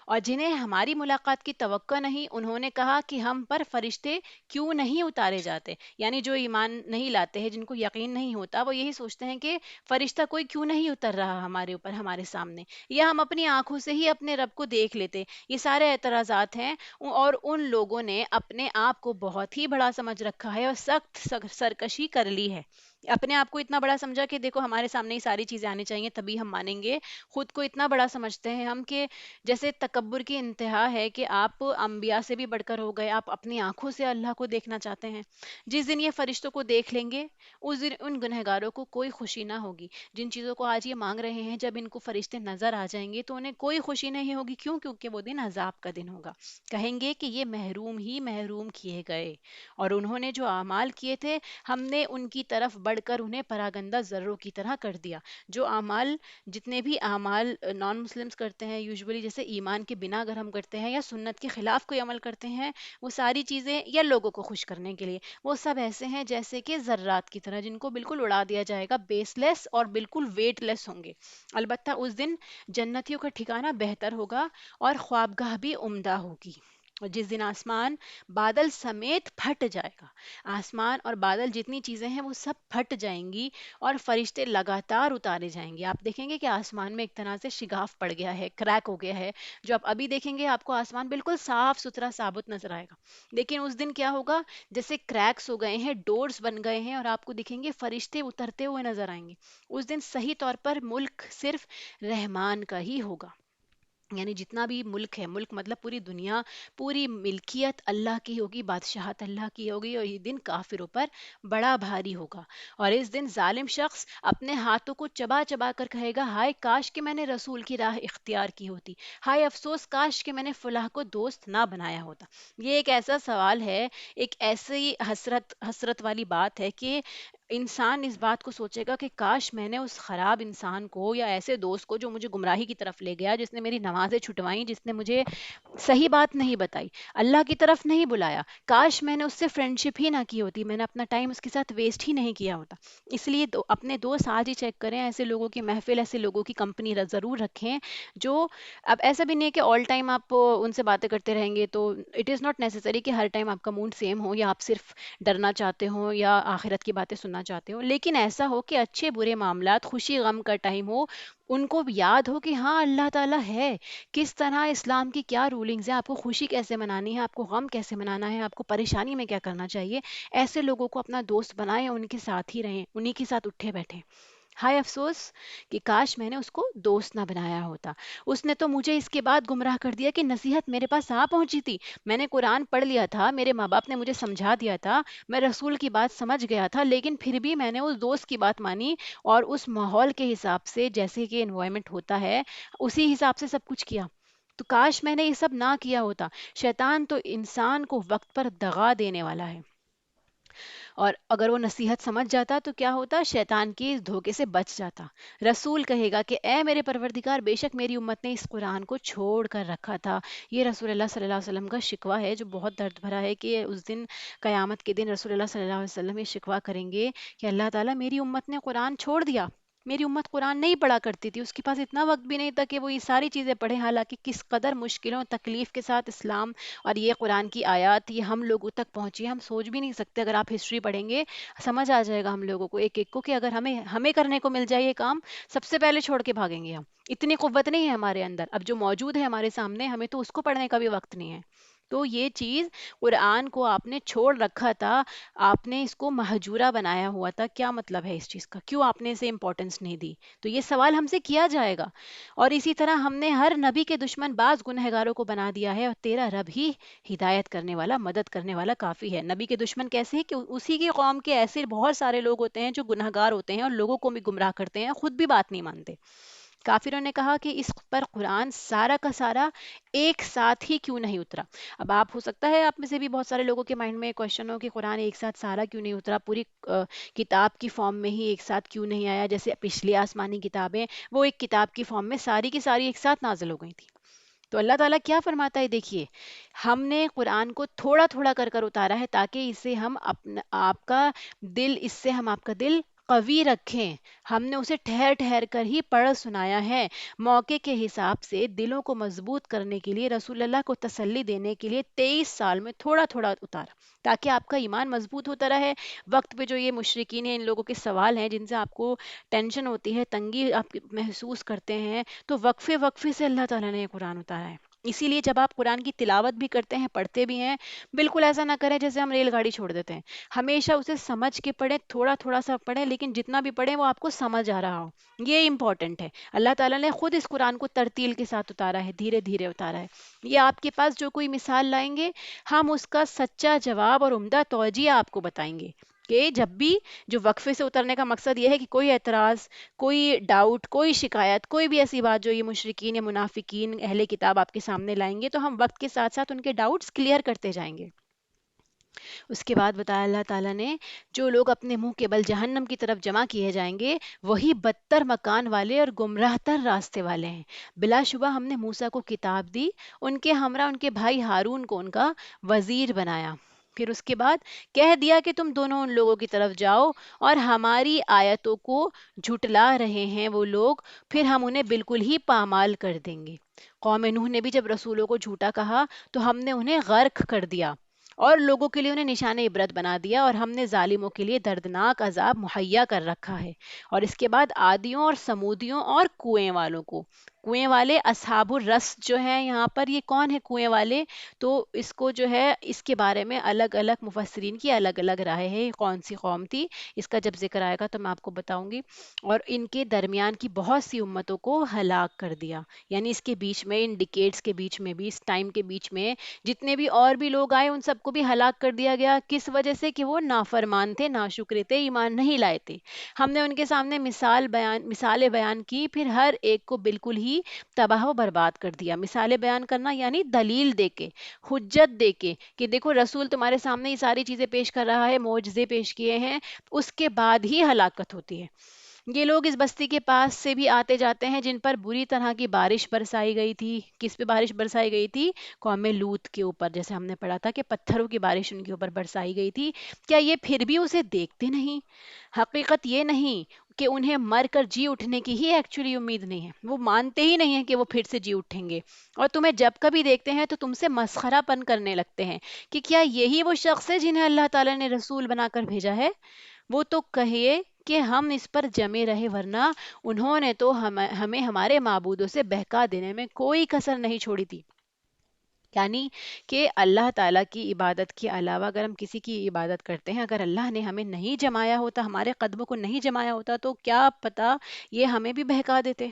اور جنہیں ہماری ملاقات کی توقع نہیں، انہوں نے کہا کہ ہم پر فرشتے کیوں نہیں اتارے جاتے؟ یعنی جو ایمان نہیں لاتے ہیں، جن کو یقین نہیں ہوتا، وہ یہی سوچتے ہیں کہ فرشتہ کوئی کیوں نہیں اتر رہا ہمارے اوپر، ہمارے سامنے، یا ہم اپنی آنکھوں سے ہی اپنے رب کو دیکھ لیتے۔ یہ سارے اعتراضات ہیں، اور ان لوگوں نے اپنے آپ کو بہت ہی بڑا سمجھ رکھا ہے اور سخت سرکشی کر لی ہے۔ اپنے آپ کو اتنا بڑا سمجھا کہ دیکھو ہمارے سامنے ہی ساری چیزیں آنی چاہیے تبھی ہم مانیں گے۔ خود کو اتنا بڑا سمجھتے ہیں ہم کہ جیسے تکبر کی انتہا ہے کہ آپ انبیاء سے بھی بڑھ کر ہو گئے، آپ اپنی آنکھوں سے اللہ کو دیکھنا چاہتے ہیں۔ جس دن یہ فرشتوں کو دیکھ لیں گے اس دن ان گنہگاروں کو کوئی خوشی نہ ہوگی۔ جن چیزوں کو آج یہ مانگ رہے ہیں، جب ان کو فرشتے نظر آ جائیں گے تو انہیں کوئی خوشی نہیں ہوگی۔ کیوں؟ کیونکہ وہ دن عذاب کا دن ہوگا۔ کہیں گے کہ یہ محروم ہی محروم کیے گئے، اور انہوں نے جو اعمال کیے تھے ہم نے ان کی طرف بڑھ کر انہیں پراگندہ ذروں کی طرح کر دیا۔ جو اعمال، جتنے بھی اعمال نان مسلمس کرتے ہیں یوزولی، جیسے ایمان کے بنا اگر ہم کرتے ہیں یا سنت کے خلاف کوئی عمل کرتے ہیں، وہ ساری چیزیں یا لوگوں کو خوش کرنے کے لیے، وہ سب ایسے ہیں جیسے کہ ذرات کی طرح، جن کو بالکل اڑا دیا جائے گا، بیس لیس اور بالکل ویٹ لیس ہوں گے۔ البتہ اس دن جنتیوں کا ٹھکانہ بہتر ہوگا اور خوابگاہ بھی عمدہ ہوگی۔ اور جس دن آسمان بادل سمیت پھٹ جائے گا، آسمان اور بادل جتنی چیزیں ہیں وہ سب پھٹ جائیں گی، اور فرشتے لگاتار اتارے جائیں گے۔ آپ دیکھیں گے کہ آسمان میں ایک طرح سے شگاف پڑ گیا ہے، کریک ہو گیا ہے۔ جو آپ ابھی دیکھیں گے آپ کو آسمان بالکل صاف ستھرا ثابت نظر آئے گا، لیکن اس دن کیا ہوگا؟ جیسے کریکس ہو گئے ہیں، ڈورز بن گئے ہیں، اور آپ کو دکھیں گے فرشتے اترتے ہوئے نظر آئیں گے۔ اس دن صحیح طور پر ملک صرف رحمان کا ہی ہوگا۔ یعنی جتنا بھی ملک ہے، ملک مطلب پوری دنیا، پوری ملکیت اللہ کی ہوگی، بادشاہت اللہ کی ہوگی، اور یہ دن کافروں پر بڑا بھاری ہوگا۔ اور اس دن ظالم شخص اپنے ہاتھوں کو چبا چبا کر کہے گا، ہائے کاش کہ میں نے رسول کی راہ اختیار کی ہوتی، ہائے افسوس کاش کہ میں نے فلاں کو دوست نہ بنایا ہوتا۔ یہ ایک ایسا سوال ہے، ایک ایسی حسرت والی بات ہے کہ انسان اس بات کو سوچے گا کہ کاش میں نے اس خراب انسان کو، یا ایسے دوست کو جو مجھے گمراہی کی طرف لے گیا، جس نے میری نمازیں چھٹوائیں، جس نے مجھے صحیح بات نہیں بتائی، اللہ کی طرف نہیں بلایا، کاش میں نے اس سے فرینڈ شپ ہی نہ کی ہوتی، میں نے اپنا ٹائم اس کے ساتھ ویسٹ ہی نہیں کیا ہوتا۔ اس لیے اپنے دوست آج ہی چیک کریں، ایسے لوگوں کی محفل، ایسے لوگوں کی کمپنی ضرور رکھیں جو، اب ایسا بھی نہیں ہے کہ آل ٹائم آپ ان سے باتیں کرتے رہیں گے، تو اٹ از ناٹ نیسسری کہ ہر ٹائم آپ کا موڈ سیم ہو، یا آپ صرف ڈرنا چاہتے ہو یا آخرت کی باتیں سننا چاہتے ہو، لیکن ایسا ہو کہ اچھے برے معاملات، خوشی غم کا ٹائم ہو، ان کو یاد ہو کہ ہاں اللہ تعالیٰ ہے، کس طرح اسلام کی کیا رولنگز ہیں، آپ کو خوشی کیسے منانی ہے، آپ کو غم کیسے منانا ہے، آپ کو پریشانی میں کیا کرنا چاہیے۔ ایسے لوگوں کو اپنا دوست بنائیں، ان کے ساتھ ہی رہیں، انہی کے ساتھ اٹھے بیٹھیں۔ ہائے افسوس کہ کاش میں نے اس کو دوست نہ بنایا ہوتا. اس نے تو مجھے اس کے بعد گمراہ کر دیا کہ نصیحت میرے پاس آ پہنچی تھی. میں نے قرآن پڑھ لیا تھا، میرے ماں باپ نے مجھے سمجھا دیا تھا، میں رسول کی بات سمجھ گیا تھا، لیکن پھر بھی میں نے اس دوست کی بات مانی اور اس ماحول کے حساب سے جیسے کہ انوائرمنٹ ہوتا ہے اسی حساب سے سب کچھ کیا. تو کاش میں نے یہ سب نہ کیا ہوتا. شیطان تو انسان کو وقت پر دغا دینے والا ہے، اور اگر وہ نصیحت سمجھ جاتا تو کیا ہوتا؟ شیطان کے اس دھوکے سے بچ جاتا. رسول کہے گا کہ اے میرے پروردگار، بے شک میری امت نے اس قرآن کو چھوڑ کر رکھا تھا. یہ رسول اللہ صلی اللہ علیہ وسلم کا شکوہ ہے جو بہت درد بھرا ہے، کہ اس دن قیامت کے دن رسول اللہ صلی اللہ علیہ وسلم یہ شکوہ کریں گے کہ اللہ تعالیٰ میری امت نے قرآن چھوڑ دیا. میری امت قرآن نہیں پڑھا کرتی تھی، اس کے پاس اتنا وقت بھی نہیں تھا کہ وہ یہ ساری چیزیں پڑھے، حالانکہ کس قدر مشکلوں تکلیف کے ساتھ اسلام اور یہ قرآن کی آیات یہ ہم لوگوں تک پہنچی. ہم سوچ بھی نہیں سکتے. اگر آپ ہسٹری پڑھیں گے سمجھ آ جائے گا ہم لوگوں کو ایک ایک کو، کہ اگر ہمیں کرنے کو مل جائے یہ کام، سب سے پہلے چھوڑ کے بھاگیں گے ہم. اتنی قوت نہیں ہے ہمارے اندر. اب جو موجود ہے ہمارے سامنے، ہمیں تو اس کو پڑھنے کا بھی وقت نہیں ہے. تو یہ چیز قرآن کو آپ نے چھوڑ رکھا تھا، آپ نے اس کو مہجورہ بنایا ہوا تھا. کیا مطلب ہے اس چیز کا؟ کیوں آپ نے اسے امپورٹنس نہیں دی؟ تو یہ سوال ہم سے کیا جائے گا. اور اسی طرح ہم نے ہر نبی کے دشمن بعض گنہگاروں کو بنا دیا ہے، اور تیرا رب ہی ہدایت کرنے والا، مدد کرنے والا کافی ہے. نبی کے دشمن کیسے ہیں؟ کہ اسی کی قوم کے ایسے بہت سارے لوگ ہوتے ہیں جو گنہگار ہوتے ہیں اور لوگوں کو بھی گمراہ کرتے ہیں، خود بھی بات نہیں مانتے. کافروں نے کہا کہ اس پر قرآن سارا کا سارا ایک ساتھ ہی کیوں نہیں اترا؟ اب آپ، ہو سکتا ہے آپ میں سے بھی بہت سارے لوگوں کے مائنڈ میں کوشچن ہو کہ قرآن ایک ساتھ سارا کیوں نہیں اترا، پوری کتاب کی فارم میں ہی ایک ساتھ کیوں نہیں آیا؟ جیسے پچھلی آسمانی کتابیں وہ ایک کتاب کی فارم میں ساری کی ساری ایک ساتھ نازل ہو گئی تھی. تو اللہ تعالیٰ کیا فرماتا ہے دیکھیے، ہم نے قرآن کو تھوڑا تھوڑا کر کر اتارا ہے تاکہ اسے ہم اپنا آپ کا دل، اس سے ہم آپ کا دل قوی رکھیں. ہم نے اسے ٹھہر ٹھہر کر ہی پڑھ سنایا ہے. موقع کے حساب سے دلوں کو مضبوط کرنے کے لیے، رسول اللہ کو تسلی دینے کے لیے 23 سال میں تھوڑا تھوڑا اتارا تاکہ آپ کا ایمان مضبوط ہوتا رہے. وقت پہ جو یہ مشرکین ہیں، ان لوگوں کے سوال ہیں جن سے آپ کو ٹینشن ہوتی ہے، تنگی آپ محسوس کرتے ہیں، تو وقفے وقفے سے اللہ تعالیٰ نے یہ قرآن اتارا ہے. اسی لیے جب آپ قرآن کی تلاوت بھی کرتے ہیں، پڑھتے بھی ہیں، بالکل ایسا نہ کریں جیسے ہم ریل گاڑی چھوڑ دیتے ہیں. ہمیشہ اسے سمجھ کے پڑھیں، تھوڑا تھوڑا سا پڑھیں، لیکن جتنا بھی پڑھیں وہ آپ کو سمجھ آ رہا ہو. یہ امپورٹنٹ ہے. اللہ تعالیٰ نے خود اس قرآن کو ترتیل کے ساتھ اتارا ہے، دھیرے دھیرے اتارا ہے. یہ آپ کے پاس جو کوئی مثال لائیں گے، ہم اس کا سچا جواب اور عمدہ توجیہ آپ کو بتائیں گے. کہ جب بھی جو وقفے سے اترنے کا مقصد یہ ہے کہ کوئی اعتراض، کوئی ڈاؤٹ، کوئی شکایت، کوئی بھی ایسی بات جو یہ مشرکین یا منافقین اہل کتاب آپ کے سامنے لائیں گے، تو ہم وقت کے ساتھ ساتھ ان کے ڈاؤٹس کلیئر کرتے جائیں گے. اس کے بعد بتایا اللہ تعالیٰ نے، جو لوگ اپنے منہ کے بل جہنم کی طرف جمع کیے جائیں گے وہی بدتر مکان والے اور گمراہ تر راستے والے ہیں. بلا شبہ ہم نے موسیٰ کو کتاب دی، ان کے ہمراہ ان کے بھائی ہارون کو ان کا وزیر بنایا. پھر اس کے بعد کہہ دیا کہ تم دونوں ان لوگوں کی طرف جاؤ، اور ہماری آیتوں کو جھٹلا رہے ہیں وہ لوگ، پھر ہم انہیں بالکل ہی پامال کر دیں گے. قوم نوح نے بھی جب رسولوں کو جھوٹا کہا تو ہم نے انہیں غرق کر دیا اور لوگوں کے لیے انہیں نشان عبرت بنا دیا، اور ہم نے ظالموں کے لیے دردناک عذاب مہیا کر رکھا ہے. اور اس کے بعد عادیوں اور سمودیوں اور کنویں والوں کو، کنویں والے اصحاب الرس جو ہیں، یہاں پر یہ کون ہے کنویں والے؟ تو اس کو جو ہے اس کے بارے میں الگ الگ مفسرین کی الگ الگ رائے ہے، کون سی قوم تھی. اس کا جب ذکر آئے گا تو میں آپ کو بتاؤں گی. اور ان کے درمیان کی بہت سی امتوں کو ہلاک کر دیا. یعنی اس کے بیچ میں، ان ڈیکیڈز کے بیچ میں بھی، اس ٹائم کے بیچ میں جتنے بھی اور بھی لوگ آئے ان سب کو بھی ہلاک کر دیا گیا. کس وجہ سے؟ کہ وہ نافرمان تھے، ناشکرے تھے، ایمان نہیں لائے تھے. ہم نے ان کے سامنے مثالیں بیان کی، پھر ہر ایک کو بالکل ہی تباہ و برباد کر دیا. مثالیں بیان کرنا یعنی دلیل دے کے، حجت دے کے، کہ دیکھو رسول تمہارے سامنے یہ ساری چیزیں پیش کر رہا ہے، معجزے پیش کیے ہیں، اس کے بعد ہی ہلاکت ہوتی ہے. یہ لوگ اس بستی کے پاس سے بھی آتے جاتے ہیں جن پر بری طرح کی بارش برسائی گئی تھی. کس پہ بارش برسائی گئی تھی؟ قوم لوط کے اوپر. جیسے ہم نے پڑھا تھا کہ پتھروں کی بارش ان کے اوپر برسائی گئی تھی. کیا یہ پھر بھی اسے دیکھتے نہیں؟ حقیقت یہ نہیں کہ انہیں مر کر جی اٹھنے کی ہی ایکچولی امید نہیں ہے، وہ مانتے ہی نہیں ہیں کہ وہ پھر سے جی اٹھیں گے، اور تمہیں جب کبھی دیکھتے ہیں تو تم سے مسخرہ پن کرنے لگتے ہیں کہ کیا یہی وہ شخص ہے جنہیں اللہ تعالیٰ نے رسول بنا کر بھیجا ہے؟ وہ تو کہیے کہ ہم اس پر جمے رہے، ورنہ انہوں نے تو ہمیں ہمارے معبودوں سے بہکا دینے میں کوئی کسر نہیں چھوڑی تھی. یعنی کہ اللہ تعالیٰ کی عبادت کے علاوہ اگر ہم کسی کی عبادت کرتے ہیں، اگر اللہ نے ہمیں نہیں جمایا ہوتا، ہمارے قدموں کو نہیں جمایا ہوتا، تو کیا پتہ یہ ہمیں بھی بہکا دیتے۔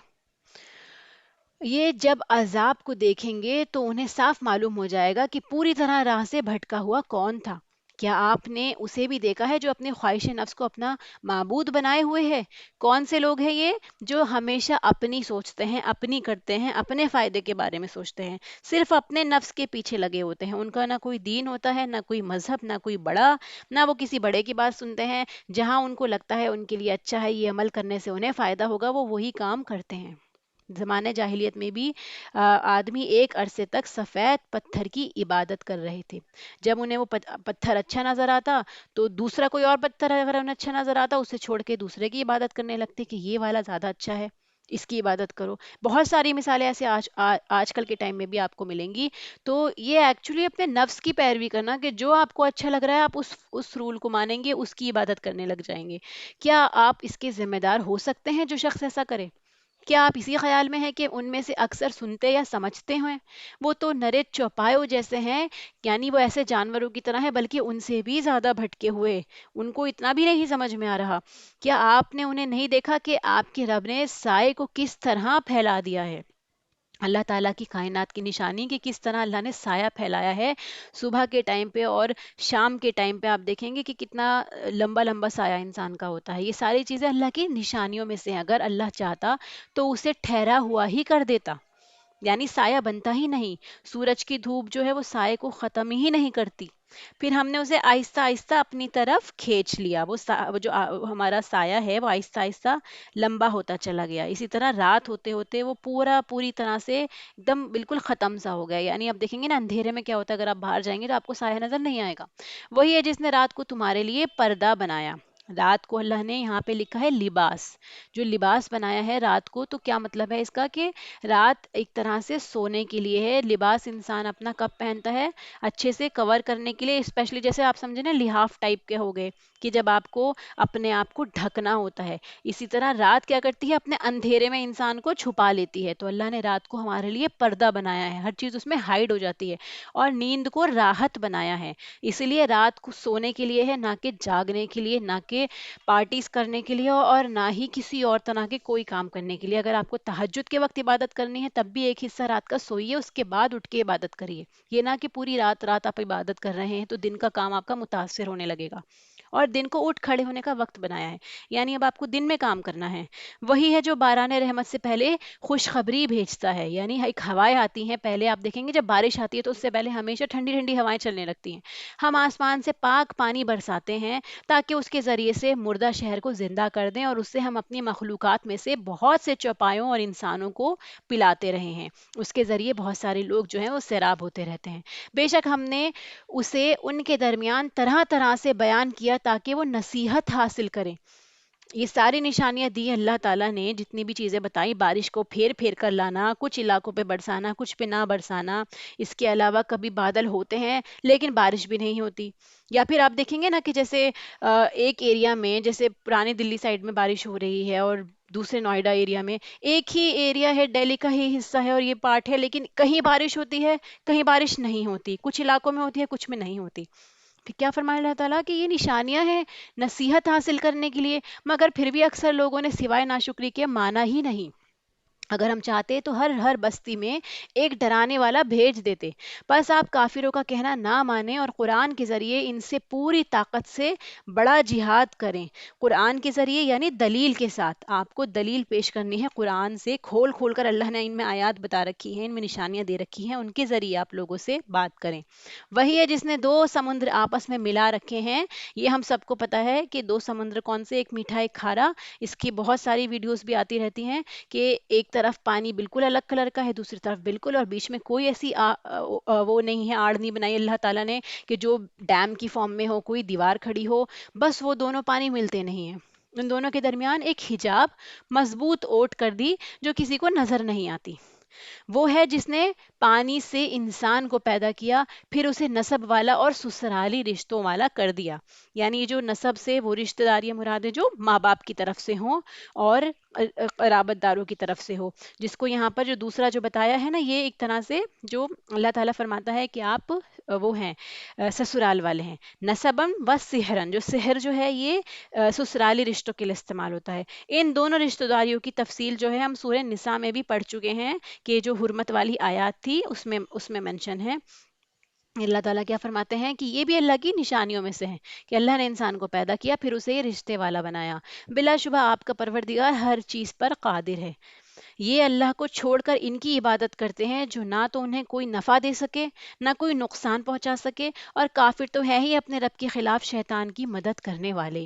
یہ جب عذاب کو دیکھیں گے تو انہیں صاف معلوم ہو جائے گا کہ پوری طرح راہ سے بھٹکا ہوا کون تھا۔ کیا آپ نے اسے بھی دیکھا ہے جو اپنے خواہش نفس کو اپنا معبود بنائے ہوئے ہے؟ کون سے لوگ ہیں یہ؟ جو ہمیشہ اپنی سوچتے ہیں، اپنی کرتے ہیں، اپنے فائدے کے بارے میں سوچتے ہیں، صرف اپنے نفس کے پیچھے لگے ہوتے ہیں۔ ان کا نہ کوئی دین ہوتا ہے، نہ کوئی مذہب، نہ کوئی بڑا، نہ وہ کسی بڑے کی بات سنتے ہیں۔ جہاں ان کو لگتا ہے ان کے لیے اچھا ہے، یہ عمل کرنے سے انہیں فائدہ ہوگا، وہ وہی کام کرتے ہیں۔ زمانہ جاہلیت میں بھی آدمی ایک عرصے تک سفید پتھر کی عبادت کر رہے تھے۔ جب انہیں وہ پتھر اچھا نظر آتا تو دوسرا کوئی اور پتھر اگر انہیں اچھا نظر آتا اسے چھوڑ کے دوسرے کی عبادت کرنے لگتے کہ یہ والا زیادہ اچھا ہے، اس کی عبادت کرو۔ بہت ساری مثالیں ایسے آج کل کے ٹائم میں بھی آپ کو ملیں گی۔ تو یہ ایکچولی اپنے نفس کی پیروی کرنا کہ جو آپ کو اچھا لگ رہا ہے آپ اس رول کو مانیں گے، اس کی عبادت کرنے لگ جائیں گے۔ کیا آپ اس کے ذمہ دار ہو سکتے ہیں جو شخص ایسا کرے؟ کیا آپ اسی خیال میں ہیں کہ ان میں سے اکثر سنتے یا سمجھتے ہیں؟ وہ تو نرے چوپایوں جیسے ہیں، یعنی وہ ایسے جانوروں کی طرح ہیں بلکہ ان سے بھی زیادہ بھٹکے ہوئے، ان کو اتنا بھی نہیں سمجھ میں آ رہا۔ کیا آپ نے انہیں نہیں دیکھا کہ آپ کے رب نے سائے کو کس طرح پھیلا دیا ہے؟ اللہ تعالیٰ کی کائنات کی نشانی کہ کس طرح اللہ نے سایہ پھیلایا ہے صبح کے ٹائم پہ اور شام کے ٹائم پہ، آپ دیکھیں گے کہ کتنا لمبا لمبا سایہ انسان کا ہوتا ہے۔ یہ ساری چیزیں اللہ کی نشانیوں میں سے ہیں۔ اگر اللہ چاہتا تو اسے ٹھہرا ہوا ہی کر دیتا، یعنی سایہ بنتا ہی نہیں۔ سورج کی دھوپ جو ہے وہ سائے کو ختم ہی نہیں کرتی، پھر ہم نے اسے آہستہ آہستہ اپنی طرف کھینچ لیا، وہ جو ہمارا سایہ ہے وہ آہستہ آہستہ لمبا ہوتا چلا گیا۔ اسی طرح رات ہوتے ہوتے وہ پوری طرح سے ایک دم بالکل ختم سا ہو گیا۔ یعنی آپ دیکھیں گے نا اندھیرے میں کیا ہوتا ہے، اگر آپ باہر جائیں گے تو آپ کو سایہ نظر نہیں آئے گا۔ وہی ہے جس نے رات کو تمہارے لیے پردہ بنایا۔ رات کو اللہ نے یہاں پہ لکھا ہے لباس، جو لباس بنایا ہے رات کو، تو کیا مطلب ہے اس کا کہ رات ایک طرح سے سونے کے لیے ہے۔ لباس انسان اپنا کب پہنتا ہے؟ اچھے سے کور کرنے کے لیے، اسپیشلی جیسے آپ سمجھے نا لحاف ٹائپ کے ہو گئے کہ جب آپ کو اپنے آپ کو ڈھکنا ہوتا ہے۔ اسی طرح رات کیا کرتی ہے؟ اپنے اندھیرے میں انسان کو چھپا لیتی ہے۔ تو اللہ نے رات کو ہمارے لیے پردہ بنایا ہے، ہر چیز اس میں ہائڈ ہو جاتی ہے، اور نیند کو راحت بنایا ہے۔ اسی لیے رات کو سونے کے لیے ہے، نہ کہ جاگنے کے لیے، نہ کہ پارٹیز کرنے کے لیے، اور نہ ہی کسی اور طرح کے کوئی کام کرنے کے لیے۔ اگر آپ کو تہجد کے وقت عبادت کرنی ہے تب بھی ایک حصہ رات کا سوئیے، اس کے بعد اٹھ کے عبادت کریے۔ یہ نہ کہ پوری رات رات آپ عبادت کر رہے ہیں تو دن کا کام آپ کا متاثر ہونے لگے گا۔ اور دن کو اٹھ کھڑے ہونے کا وقت بنایا ہے، یعنی اب آپ کو دن میں کام کرنا ہے۔ وہی ہے جو باران رحمت سے پہلے خوشخبری بھیجتا ہے، یعنی ایک ہوائیں آتی ہیں، پہلے آپ دیکھیں گے جب بارش آتی ہے تو اس سے پہلے ہمیشہ ٹھنڈی ٹھنڈی ہوائیں چلنے لگتی ہیں۔ ہم آسمان سے پاک پانی برساتے ہیں تاکہ اس کے ذریعے سے مردہ شہر کو زندہ کر دیں، اور اس سے ہم اپنی مخلوقات میں سے بہت سے چوپایوں اور انسانوں کو پلاتے رہے ہیں۔ اس کے ذریعے بہت سارے لوگ جو ہیں وہ سیراب ہوتے رہتے ہیں۔ بے شک ہم نے اسے ان کے درمیان طرح طرح سے بیان کیا تاکہ وہ نصیحت حاصل کریں۔ یہ ساری نشانیاں دی اللہ تعالیٰ نے، جتنی بھی چیزیں بتائی، بارش کو پھیر پھیر کر لانا، کچھ علاقوں پہ برسانا، کچھ پہ نہ برسانا، اس کے علاوہ کبھی بادل ہوتے ہیں لیکن بارش بھی نہیں ہوتی۔ یا پھر آپ دیکھیں گے نا کہ جیسے ایک ایریا میں، جیسے پرانی دلی سائڈ میں بارش ہو رہی ہے اور دوسرے نوئیڈا ایریا میں، ایک ہی ایریا ہے، دہلی کا ہی حصہ ہے اور یہ پارٹ ہے، لیکن کہیں بارش ہوتی ہے کہیں بارش نہیں ہوتی، کچھ علاقوں میں ہوتی ہے کچھ میں نہیں ہوتی۔ پھر کیا فرمایا اللہ تعالیٰ کہ یہ نشانیاں ہیں نصیحت حاصل کرنے کے لیے، مگر پھر بھی اکثر لوگوں نے سوائے ناشکری کے مانا ہی نہیں۔ اگر ہم چاہتے تو ہر بستی میں ایک ڈرانے والا بھیج دیتے، بس آپ کافروں کا کہنا نہ مانیں اور قرآن کے ذریعے ان سے پوری طاقت سے بڑا جہاد کریں۔ قرآن کے ذریعے یعنی دلیل کے ساتھ، آپ کو دلیل پیش کرنی ہے قرآن سے، کھول کھول کر اللہ نے ان میں آیات بتا رکھی ہیں، ان میں نشانیاں دے رکھی ہیں، ان کے ذریعے آپ لوگوں سے بات کریں۔ وہی ہے جس نے دو سمندر آپس میں ملا رکھے ہیں۔ یہ ہم سب کو پتا ہے کہ دو سمندر کون سے، ایک میٹھا ایک کھارا۔ اس کی بہت ساری ویڈیوز بھی آتی رہتی ہیں کہ ایک طرف پانی بالکل الگ کلر کا ہے، دوسری طرف بالکل، اور بیچ میں کوئی ایسی وہ نہیں ہے، آڑ نہیں بنائی اللہ تعالیٰ نے کہ جو ڈیم کی فارم میں ہو، کوئی دیوار کھڑی ہو، بس وہ دونوں پانی ملتے نہیں ہیں۔ ان دونوں کے درمیان ایک حجاب مضبوط اوٹ کر دی جو کسی کو نظر نہیں آتی۔ وہ ہے جسنے پانی سے انسان کو پیدا کیا، پھر اسے نسب والا اور سسرالی رشتوں والا کر دیا. یعنی یہ جو نسب سے وہ رشتہ داریاں مراد ہے جو ماں باپ کی طرف سے ہوں اور قرابت داروں کی طرف سے ہو. جس کو یہاں پر جو دوسرا جو بتایا ہے نا، یہ ایک طرح سے جو اللہ تعالیٰ فرماتا ہے کہ آپ وہ ہیں سسرال والے ہیں. نسبن و سحرن، جو سحر جو ہے یہ سسرالی رشتوں کے لیے استعمال ہوتا ہے. ان دونوں رشتہ داریوں کی تفصیل جو ہے ہم سورہ نساء میں بھی پڑھ چکے ہیں، کہ جو حرمت والی آیات تھی اس میں منشن ہے. اللہ تعالیٰ کیا فرماتے ہیں کہ یہ بھی اللہ کی نشانیوں میں سے ہے کہ اللہ نے انسان کو پیدا کیا، پھر اسے رشتے والا بنایا. بلا شبہ آپ کا پروردگار ہر چیز پر قادر ہے. یہ اللہ کو چھوڑ کر ان کی عبادت کرتے ہیں جو نہ تو انہیں کوئی نفع دے سکے، نہ کوئی نقصان پہنچا سکے، اور کافر تو ہے ہی اپنے رب کے خلاف شیطان کی مدد کرنے والے.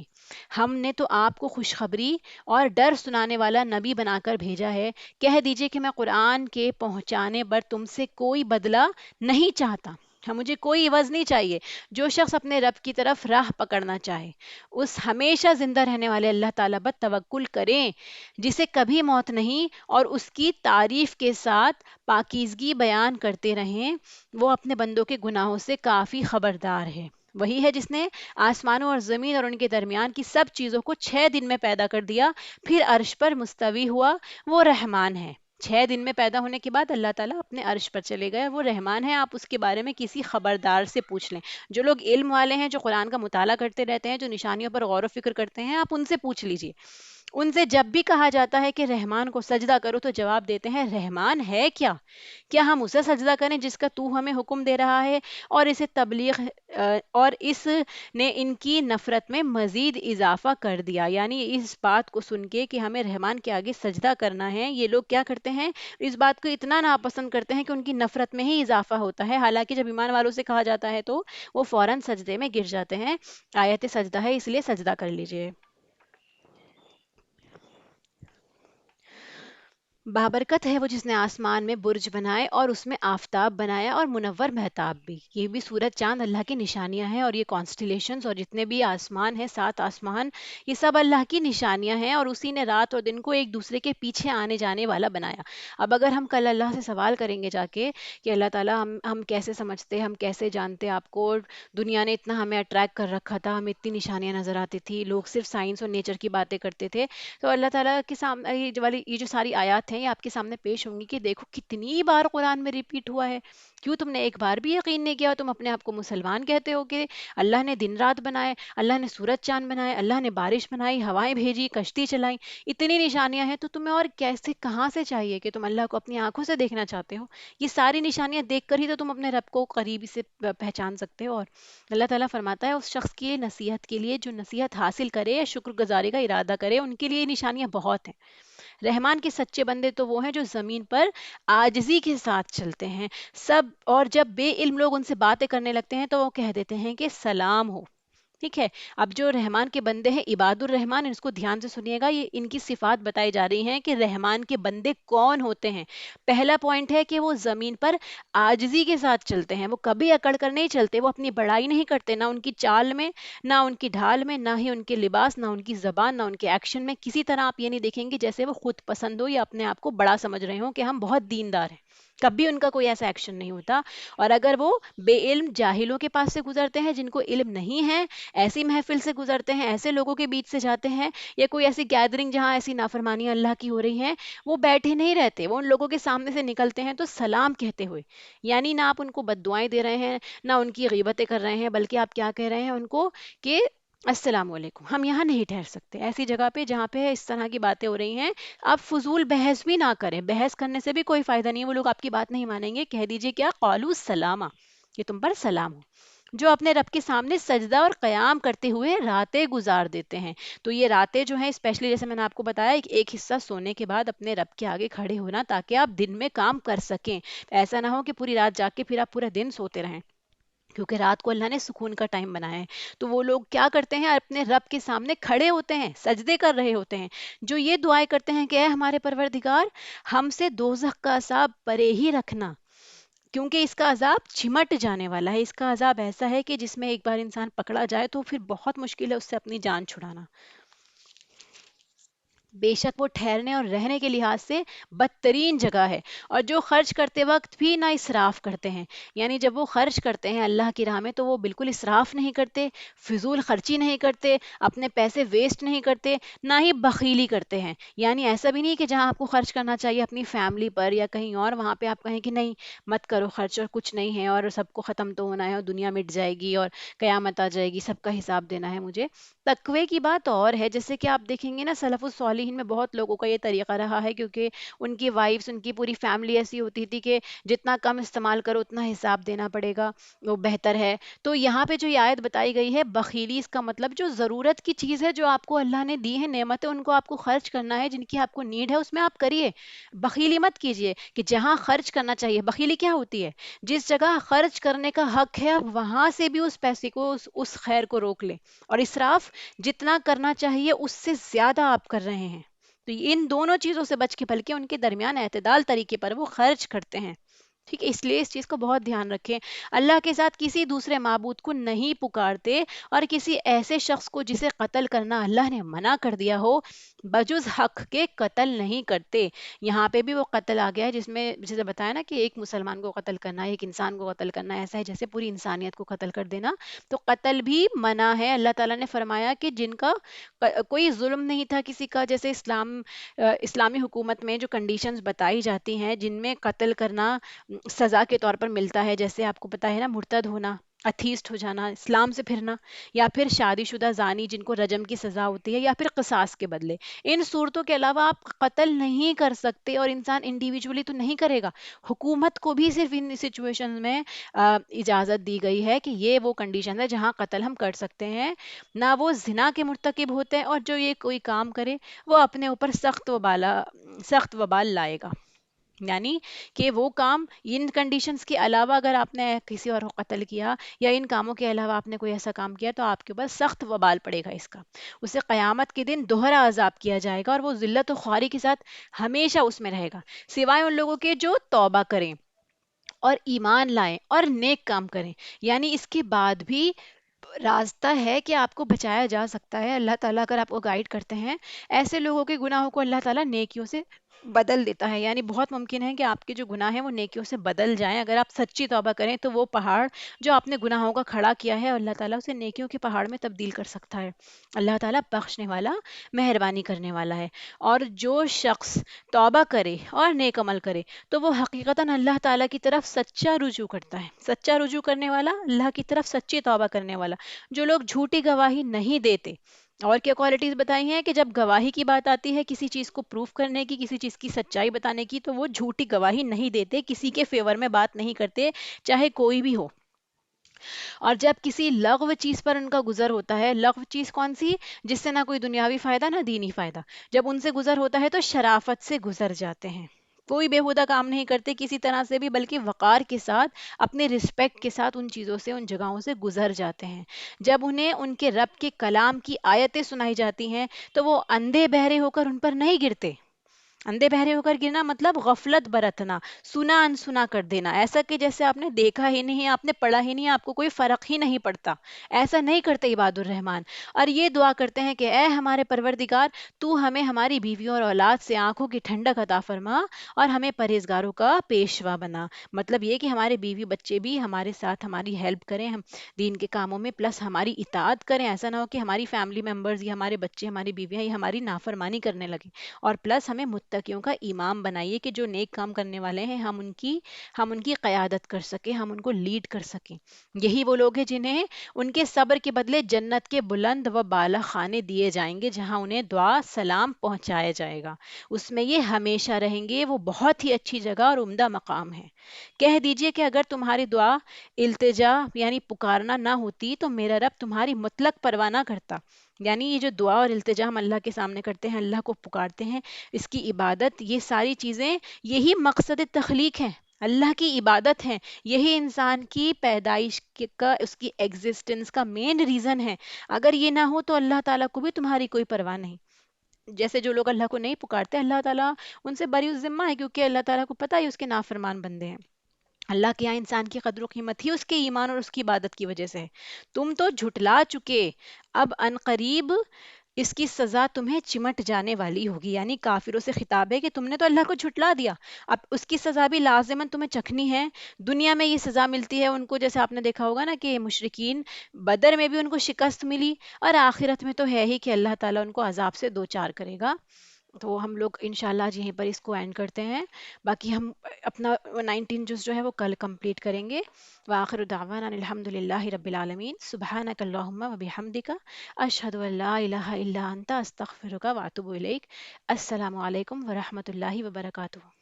ہم نے تو آپ کو خوشخبری اور ڈر سنانے والا نبی بنا کر بھیجا ہے. کہہ دیجئے کہ میں قرآن کے پہنچانے پر تم سے کوئی بدلہ نہیں چاہتا. مجھے کوئی عوض نہیں چاہیے. جو شخص اپنے رب کی طرف راہ پکڑنا چاہے اس ہمیشہ زندہ رہنے والے اللہ تعالیٰ پر توکل کریں، جسے کبھی موت نہیں، اور اس کی تعریف کے ساتھ پاکیزگی بیان کرتے رہیں. وہ اپنے بندوں کے گناہوں سے کافی خبردار ہے. وہی ہے جس نے آسمانوں اور زمین اور ان کے درمیان کی سب چیزوں کو 6 دن میں پیدا کر دیا، پھر عرش پر مستوی ہوا. وہ رحمان ہے. 6 دن میں پیدا ہونے کے بعد اللہ تعالیٰ اپنے عرش پر چلے گئے. وہ رحمان ہے. آپ اس کے بارے میں کسی خبردار سے پوچھ لیں. جو لوگ علم والے ہیں، جو قرآن کا مطالعہ کرتے رہتے ہیں، جو نشانیوں پر غور و فکر کرتے ہیں، آپ ان سے پوچھ لیجئے. ان سے جب بھی کہا جاتا ہے کہ رحمان کو سجدہ کرو تو جواب دیتے ہیں رحمان ہے کیا؟ کیا ہم اسے سجدہ کریں جس کا تو ہمیں حکم دے رہا ہے؟ اور اسے تبلیغ اور اس نے ان کی نفرت میں مزید اضافہ کر دیا. یعنی اس بات کو سن کے کہ ہمیں رحمان کے آگے سجدہ کرنا ہے، یہ لوگ کیا کرتے ہیں، اس بات کو اتنا ناپسند کرتے ہیں کہ ان کی نفرت میں ہی اضافہ ہوتا ہے. حالانکہ جب ایمان والوں سے کہا جاتا ہے تو وہ فوراً سجدے میں گر جاتے ہیں. آیت سجدہ ہے، اس لیے سجدہ کر لیجئے. بابرکت ہے وہ جس نے آسمان میں برج بنائے اور اس میں آفتاب بنایا اور منور مہتاب بھی. یہ بھی سورج چاند اللہ کی نشانیاں ہیں، اور یہ کانسٹیلیشنز اور جتنے بھی آسمان ہیں، 7 آسمان، یہ سب اللہ کی نشانیاں ہیں. اور اسی نے رات اور دن کو ایک دوسرے کے پیچھے آنے جانے والا بنایا. اب اگر ہم کل اللہ سے سوال کریں گے جا کے کہ اللہ تعالیٰ ہم کیسے سمجھتے، ہم کیسے جانتے آپ کو، دنیا نے اتنا ہمیں اٹریکٹ کر رکھا تھا، ہمیں اتنی نشانیاں نظر آتی تھی، لوگ صرف سائنس اور نیچر کی باتیں کرتے تھے. تو اللہ تعالیٰ کے سامنے یہ جو ساری آیات ہیں یہ آپ کے سامنے پیش ہوں گی کہ دیکھو کتنی بار قرآن میں ریپیٹ ہوا ہے. کیوں تم نے ایک بار بھی یقین نہیں کیا؟ تم اپنے آپ کو مسلمان کہتے ہو کہ اللہ نے دن رات بنائے، اللہ نے سورج چاند بنائے، اللہ نے بارش بنائی، ہوائیں بھیجی، کشتی چلائی، اتنی نشانیاں ہیں، تو تمہیں اور کیسے کہاں سے چاہیے کہ تم اللہ کو اپنی آنکھوں سے دیکھنا چاہتے ہو؟ یہ ساری نشانیاں دیکھ کر ہی تو تم اپنے رب کو قریبی سے پہچان سکتے ہو. اور اللہ تعالیٰ فرماتا ہے اس شخص کی نصیحت کے لیے جو نصیحت حاصل کرے یا شکر گزاری کا ارادہ کرے، ان کے لیے نشانیاں بہت ہیں. رحمان کے سچے بندے تو وہ ہیں جو زمین پر عاجزی کے ساتھ چلتے ہیں سب، اور جب بے علم لوگ ان سے باتیں کرنے لگتے ہیں تو وہ کہہ دیتے ہیں کہ سلام ہو. ٹھیک ہے. اب جو رحمان کے بندے ہیں عباد الرحمان، اس کو دھیان سے سنیے گا، یہ ان کی صفات بتائی جا رہی ہیں کہ رحمان کے بندے کون ہوتے ہیں. پہلا پوائنٹ ہے کہ وہ زمین پر عاجزی کے ساتھ چلتے ہیں. وہ کبھی اکڑ کر نہیں چلتے، وہ اپنی بڑائی نہیں کرتے، نہ ان کی چال میں، نہ ان کی ڈھال میں، نہ ہی ان کے لباس، نہ ان کی زبان، نہ ان کے ایکشن میں کسی طرح آپ یہ نہیں دیکھیں گے جیسے وہ خود پسند ہو یا اپنے آپ کو بڑا سمجھ رہے ہوں کہ ہم بہت دیندار ہیں. کبھی ان کا کوئی ایسا ایکشن نہیں ہوتا. اور اگر وہ بے علم جاہلوں کے پاس سے گزرتے ہیں جن کو علم نہیں ہے، ایسی محفل سے گزرتے ہیں، ایسے لوگوں کے بیچ سے جاتے ہیں، یا کوئی ایسی گیدرنگ جہاں ایسی نافرمانی اللہ کی ہو رہی ہیں، وہ بیٹھے نہیں رہتے، وہ ان لوگوں کے سامنے سے نکلتے ہیں تو سلام کہتے ہوئے. یعنی نہ آپ ان کو بد دعائیں دے رہے ہیں، نہ ان کی غیبتیں کر رہے ہیں، بلکہ آپ کیا کہہ رہے ہیں ان کو کہ السلام علیکم. ہم یہاں نہیں ٹھہر سکتے ایسی جگہ پہ جہاں پہ اس طرح کی باتیں ہو رہی ہیں. آپ فضول بحث بھی نہ کریں، بحث کرنے سے بھی کوئی فائدہ نہیں ہے، وہ لوگ آپ کی بات نہیں مانیں گے. کہہ دیجئے کیا، قالوا سلاما، کہ تم پر سلام ہو. جو اپنے رب کے سامنے سجدہ اور قیام کرتے ہوئے راتیں گزار دیتے ہیں. تو یہ راتیں جو ہیں اسپیشلی جیسے میں نے آپ کو بتایا ایک حصہ سونے کے بعد اپنے رب کے آگے کھڑے ہونا تاکہ آپ دن میں کام کر سکیں. ایسا نہ ہو کہ پوری رات جاگ کے پھر آپ پورا دن سوتے رہیں، کیونکہ رات کو اللہ نے سکون کا ٹائم بنایا ہے. تو وہ لوگ کیا کرتے ہیں، اپنے رب کے سامنے کھڑے ہوتے ہیں، سجدے کر رہے ہوتے ہیں، جو یہ دعائیں کرتے ہیں کہ اے ہمارے پروردگار ہم سے دوزخ کا عذاب پرے ہی رکھنا، کیونکہ اس کا عذاب چمٹ جانے والا ہے. اس کا عذاب ایسا ہے کہ جس میں ایک بار انسان پکڑا جائے تو پھر بہت مشکل ہے اس سے اپنی جان چھڑانا. بے شک وہ ٹھہرنے اور رہنے کے لحاظ سے بدترین جگہ ہے۔ اور جو خرچ کرتے وقت بھی نہ اسراف کرتے ہیں، یعنی جب وہ خرچ کرتے ہیں اللہ کی راہ میں تو وہ بالکل اسراف نہیں کرتے، فضول خرچی نہیں کرتے، اپنے پیسے ویسٹ نہیں کرتے، نہ ہی بخیلی کرتے ہیں۔ یعنی ایسا بھی نہیں کہ جہاں آپ کو خرچ کرنا چاہیے اپنی فیملی پر یا کہیں اور، وہاں پہ آپ کہیں کہ نہیں مت کرو خرچ اور کچھ نہیں ہے اور سب کو ختم تو ہونا ہے اور دنیا مٹ جائے گی اور قیامت آ جائے گی، سب کا حساب دینا ہے مجھے۔ تقوی کی بات اور ہے، جیسے کہ آپ دیکھیں گے نا سلف الصالحین میں بہت لوگوں کا یہ طریقہ رہا ہے، کیونکہ ان کی وائفز، ان کی پوری فیملی ایسی ہوتی تھی کہ جتنا کم استعمال کرو اتنا حساب دینا پڑے گا، وہ بہتر ہے۔ تو یہاں پہ جو یہ آیت بتائی گئی ہے بخیلی، اس کا مطلب جو ضرورت کی چیز ہے، جو آپ کو اللہ نے دی ہے نعمتیں، ان کو آپ کو خرچ کرنا ہے، جن کی آپ کو نیڈ ہے اس میں آپ کریے، بخیلی مت کیجیے۔ کہ جہاں خرچ کرنا چاہیے، بخیلی کیا ہوتی ہے؟ جس جگہ خرچ کرنے کا حق ہے آپ وہاں سے بھی اس پیسے کو، اس خیر کو روک لیں۔ اور اسراف جتنا کرنا چاہیے اس سے زیادہ آپ کر رہے ہیں، تو ان دونوں چیزوں سے بچ کے بلکہ ان کے درمیان اعتدال طریقے پر وہ خرچ کرتے ہیں۔ ٹھیک ہے، اس لیے اس چیز کو بہت دھیان رکھیں، اللہ کے ساتھ کسی دوسرے معبود کو نہیں پکارتے، اور کسی ایسے شخص کو جسے قتل کرنا اللہ نے منع کر دیا ہو بجز حق کے قتل نہیں کرتے۔ یہاں پہ بھی وہ قتل آ گیا ہے جس میں جیسے بتایا نا کہ ایک مسلمان کو قتل کرنا ہے، ایک انسان کو قتل کرنا ہے، ایسا ہے جیسے پوری انسانیت کو قتل کر دینا۔ تو قتل بھی منع ہے۔ اللہ تعالیٰ نے فرمایا کہ جن کا کوئی ظلم نہیں تھا کسی کا، جیسے اسلامی حکومت میں جو کنڈیشنز بتائی جاتی ہیں جن میں قتل کرنا سزا کے طور پر ملتا ہے، جیسے آپ کو پتا ہے نا مرتد ہونا، اتھیسٹ ہو جانا، اسلام سے پھرنا، یا پھر شادی شدہ زانی جن کو رجم کی سزا ہوتی ہے، یا پھر قصاص کے بدلے۔ ان صورتوں کے علاوہ آپ قتل نہیں کر سکتے، اور انسان انڈیویجولی تو نہیں کرے گا، حکومت کو بھی صرف ان سچویشن میں اجازت دی گئی ہے کہ یہ وہ کنڈیشن ہے جہاں قتل ہم کر سکتے ہیں۔ نہ وہ زنا کے مرتکب ہوتے ہیں، اور جو یہ کوئی کام کرے وہ اپنے اوپر سخت وبال لائے گا۔ یعنی کہ وہ کام ان کنڈیشنز کے علاوہ اگر آپ نے کسی اور کو قتل کیا، یا ان کاموں کے علاوہ آپ نے کوئی ایسا کام کیا، تو آپ کے اوپر سخت وبال پڑے گا اس کا، اسے قیامت کے دن دوہرا عذاب کیا جائے گا، اور وہ ذلت و خواری کے ساتھ ہمیشہ اس میں رہے گا، سوائے ان لوگوں کے جو توبہ کریں اور ایمان لائیں اور نیک کام کریں۔ یعنی اس کے بعد بھی راستہ ہے کہ آپ کو بچایا جا سکتا ہے، اللہ تعالیٰ اگر آپ کو گائیڈ کرتے ہیں، ایسے لوگوں کے گناہوں کو اللہ تعالیٰ نیکیوں سے بدل دیتا ہے۔ یعنی بہت ممکن ہے کہ آپ کے جو گناہ ہیں وہ نیکیوں سے بدل جائیں، اگر آپ سچی توبہ کریں تو وہ پہاڑ جو آپ نے گناہوں کا کھڑا کیا ہے اللہ تعالیٰ اسے نیکیوں کے پہاڑ میں تبدیل کر سکتا ہے۔ اللہ تعالیٰ بخشنے والا، مہربانی کرنے والا ہے۔ اور جو شخص توبہ کرے اور نیک عمل کرے تو وہ حقیقتاً اللہ تعالیٰ کی طرف سچا رجوع کرتا ہے، سچا رجوع کرنے والا، اللہ کی طرف سچی توبہ کرنے والا۔ جو لوگ جھوٹی گواہی نہیں دیتے، اور کیا کوالٹیز بتائی ہیں کہ جب گواہی کی بات آتی ہے کسی چیز کو پروف کرنے کی، کسی چیز کی سچائی بتانے کی، تو وہ جھوٹی گواہی نہیں دیتے، کسی کے فیور میں بات نہیں کرتے، چاہے کوئی بھی ہو۔ اور جب کسی لغو چیز پر ان کا گزر ہوتا ہے، لغو چیز کون سی؟ جس سے نہ کوئی دنیاوی فائدہ نہ دینی فائدہ، جب ان سے گزر ہوتا ہے تو شرافت سے گزر جاتے ہیں، کوئی بیہودہ کام نہیں کرتے کسی طرح سے بھی، بلکہ وقار کے ساتھ، اپنے رسپیکٹ کے ساتھ ان چیزوں سے، ان جگہوں سے گزر جاتے ہیں۔ جب انہیں ان کے رب کے کلام کی آیتیں سنائی جاتی ہیں تو وہ اندھے بہرے ہو کر ان پر نہیں گرتے۔ اندھے بہرے ہو کر گرنا مطلب غفلت برتنا، سنا انسنا کر دینا، ایسا کہ جیسے آپ نے دیکھا ہی نہیں، آپ نے پڑھا ہی نہیں، آپ کو کوئی فرق ہی نہیں پڑتا، ایسا نہیں کرتے عباد الرحمن۔ اور یہ دعا کرتے ہیں کہ اے ہمارے پروردگار، تو ہمیں ہماری بیویوں اور اولاد سے آنکھوں کی ٹھنڈک عطا فرما، اور ہمیں پرہیزگاروں کا پیشوا بنا۔ مطلب یہ کہ ہمارے بیوی بچے بھی ہمارے ساتھ ہماری ہیلپ کریں، ہم دین کے کاموں میں، پلس ہماری اطاعت کریں، ایسا نہ ہو کہ ہماری فیملی ممبرز یا ہمارے بچے، ہماری بیویاں یہ ہماری نافرمانی کرنے لگیں۔ اور پلس ہمیں متقیوں کا امام بنائیے کہ جو نیک کام کرنے والے ہیں ہم ان کی قیادت کر سکیں، ہم ان کو لیڈ کر سکیں۔ یہی وہ لوگ ہیں جنہیں ان کے صبر کے بدلے جنت کے بلند و بالا خانے دیے جائیں گے، جہاں انہیں دعا سلام پہنچایا جائے گا، اس میں یہ ہمیشہ رہیں گے، وہ بہت ہی اچھی جگہ اور عمدہ مقام ہے۔ کہہ دیجئے کہ اگر تمہاری دعا التجا یعنی پکارنا نہ ہوتی تو میرا رب تمہاری مطلق پرواہ نہ کرتا۔ یعنی یہ جو دعا اور التجا ہم اللہ کے سامنے کرتے ہیں، اللہ کو پکارتے ہیں، اس کی عبادت، یہ ساری چیزیں یہی مقصد تخلیق ہے، اللہ کی عبادت ہے، یہی انسان کی پیدائش کا، اس کی ایگزسٹنس کا مین ریزن ہے۔ اگر یہ نہ ہو تو اللہ تعالیٰ کو بھی تمہاری کوئی پرواہ نہیں۔ جیسے جو لوگ اللہ کو نہیں پکارتے، اللہ تعالیٰ ان سے بری الذمہ ہے، کیونکہ اللہ تعالیٰ کو پتہ ہے اس کے نافرمان بندے ہیں۔ اللہ کے یہاں انسان کی قدر و قیمت ہی اس کے ایمان اور اس کی عبادت کی وجہ سے ہے۔ تم تو جھٹلا چکے، اب ان قریب اس کی سزا تمہیں چمٹ جانے والی ہوگی، یعنی کافروں سے خطاب ہے کہ تم نے تو اللہ کو جھٹلا دیا، اب اس کی سزا بھی لازماً تمہیں چکھنی ہے۔ دنیا میں یہ سزا ملتی ہے ان کو، جیسے آپ نے دیکھا ہوگا نا کہ مشرکین بدر میں بھی ان کو شکست ملی، اور آخرت میں تو ہے ہی کہ اللہ تعالیٰ ان کو عذاب سے دو چار کرے گا۔ تو ہم لوگ انشاءاللہ آج یہیں پر اس کو اینڈ کرتے ہیں، باقی ہم اپنا 19 جز جو ہے وہ کل کمپلیٹ کریں گے۔ وآخر دعوانا ان الحمد للہ رب العالمین، سبحانک اللہم و بحمدک، اشہد ان لا الہ الا انت، استغفرک واتوب الیک۔ السلام علیکم ورحمۃ اللہ وبرکاتہ۔